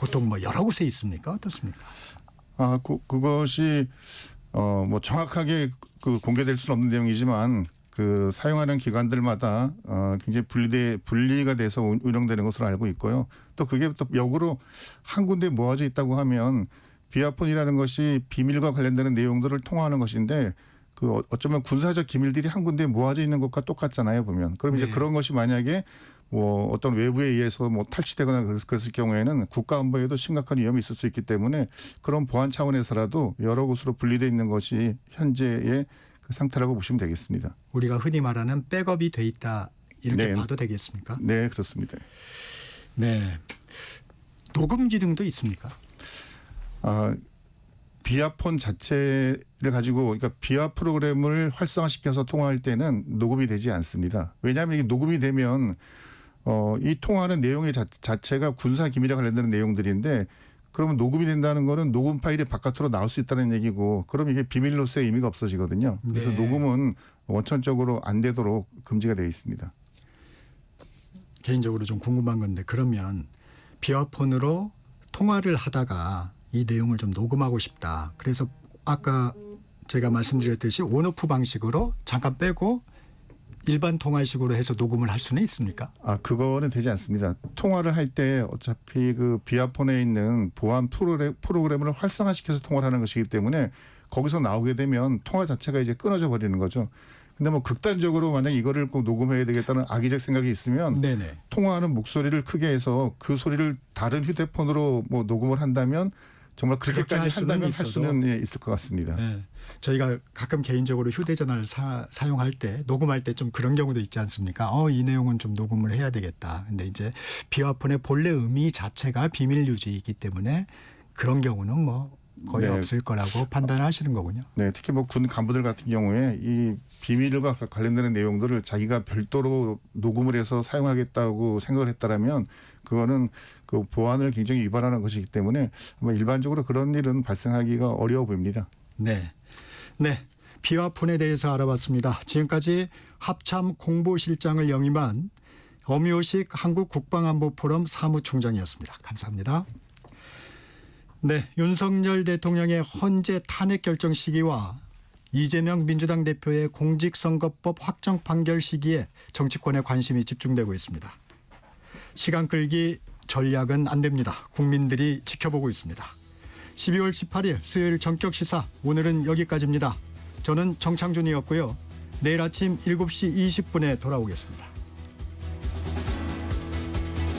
보통 뭐 여러 곳에 있습니까? 어떻습니까? 그것이 뭐 정확하게 그 공개될 수는 없는 내용이지만 그 사용하는 기관들마다 굉장히 분리가 돼서 운영되는 것으로 알고 있고요. 또 그게 또 역으로 한 군데 모아져 있다고 하면 비아폰이라는 것이 비밀과 관련되는 내용들을 통화하는 것인데 그 어쩌면 군사적 기밀들이 한 군데 모아져 있는 것과 똑같잖아요, 보면. 그럼 이제 네. 그런 것이 만약에 뭐 어떤 외부에 의해서 뭐 탈취되거나 그랬을 경우에는 국가 안보에도 심각한 위험이 있을 수 있기 때문에 그런 보안 차원에서라도 여러 곳으로 분리되어 있는 것이 현재의 그 상태라고 보시면 되겠습니다. 우리가 흔히 말하는 백업이 돼 있다 이렇게 네. 봐도 되겠습니까? 네, 그렇습니다. 네. 녹음 기능도 있습니까? 비아폰 자체를 가지고 그러니까 비아 프로그램을 활성화시켜서 통화할 때는 녹음이 되지 않습니다. 왜냐하면 이게 녹음이 되면 이 통화하는 내용의 자체가 군사 기밀에 관련되는 내용들인데 그러면 녹음이 된다는 거는 녹음 파일이 바깥으로 나올 수 있다는 얘기고 그럼 이게 비밀로서의 의미가 없어지거든요. 그래서 네. 녹음은 원천적으로 안 되도록 금지가 되어 있습니다. 개인적으로 좀 궁금한 건데 그러면 비아폰으로 통화를 하다가 이 내용을 좀 녹음하고 싶다. 그래서 아까 제가 말씀드렸듯이 온오프 방식으로 잠깐 빼고 일반 통화식으로 해서 녹음을 할 수는 있습니까? 그거는 되지 않습니다. 통화를 할 때 어차피 그 비아폰에 있는 보안 프로그램을 활성화시켜서 통화를 하는 것이기 때문에 거기서 나오게 되면 통화 자체가 이제 끊어져 버리는 거죠. 근데 뭐 극단적으로 만약 이거를 꼭 녹음해야 되겠다는 악의적 생각이 있으면 네네. 통화하는 목소리를 크게 해서 그 소리를 다른 휴대폰으로 뭐 녹음을 한다면 정말 그렇게까지 한다면 할 수는 있을 것 같습니다. 네. 저희가 가끔 개인적으로 휴대전화를 사용할 때 녹음할 때 좀 그런 경우도 있지 않습니까? 이 내용은 좀 녹음을 해야 되겠다. 근데 이제 비아폰의 본래 의미 자체가 비밀 유지이기 때문에 그런 경우는 뭐 거의 네. 없을 거라고 판단하시는 거군요. 네, 특히 뭐 군 간부들 같은 경우에 이 비밀과 관련되는 내용들을 자기가 별도로 녹음을 해서 사용하겠다고 생각을 했다라면 그거는 그 보안을 굉장히 위반하는 것이기 때문에 아마 일반적으로 그런 일은 발생하기가 어려워 보입니다. 네. 비아폰에 대해서 알아봤습니다. 지금까지 합참 공보실장을 역임한 엄효식 한국국방안보포럼 사무총장이었습니다. 감사합니다. 네, 윤석열 대통령의 헌재 탄핵 결정 시기와 이재명 민주당 대표의 공직선거법 확정 판결 시기에 정치권의 관심이 집중되고 있습니다. 시간 끌기 전략은 안 됩니다. 국민들이 지켜보고 있습니다. 12월 18일 수요일 전격시사 오늘은 여기까지입니다. 저는 정창준이었고요. 내일 아침 7시 20분에 돌아오겠습니다.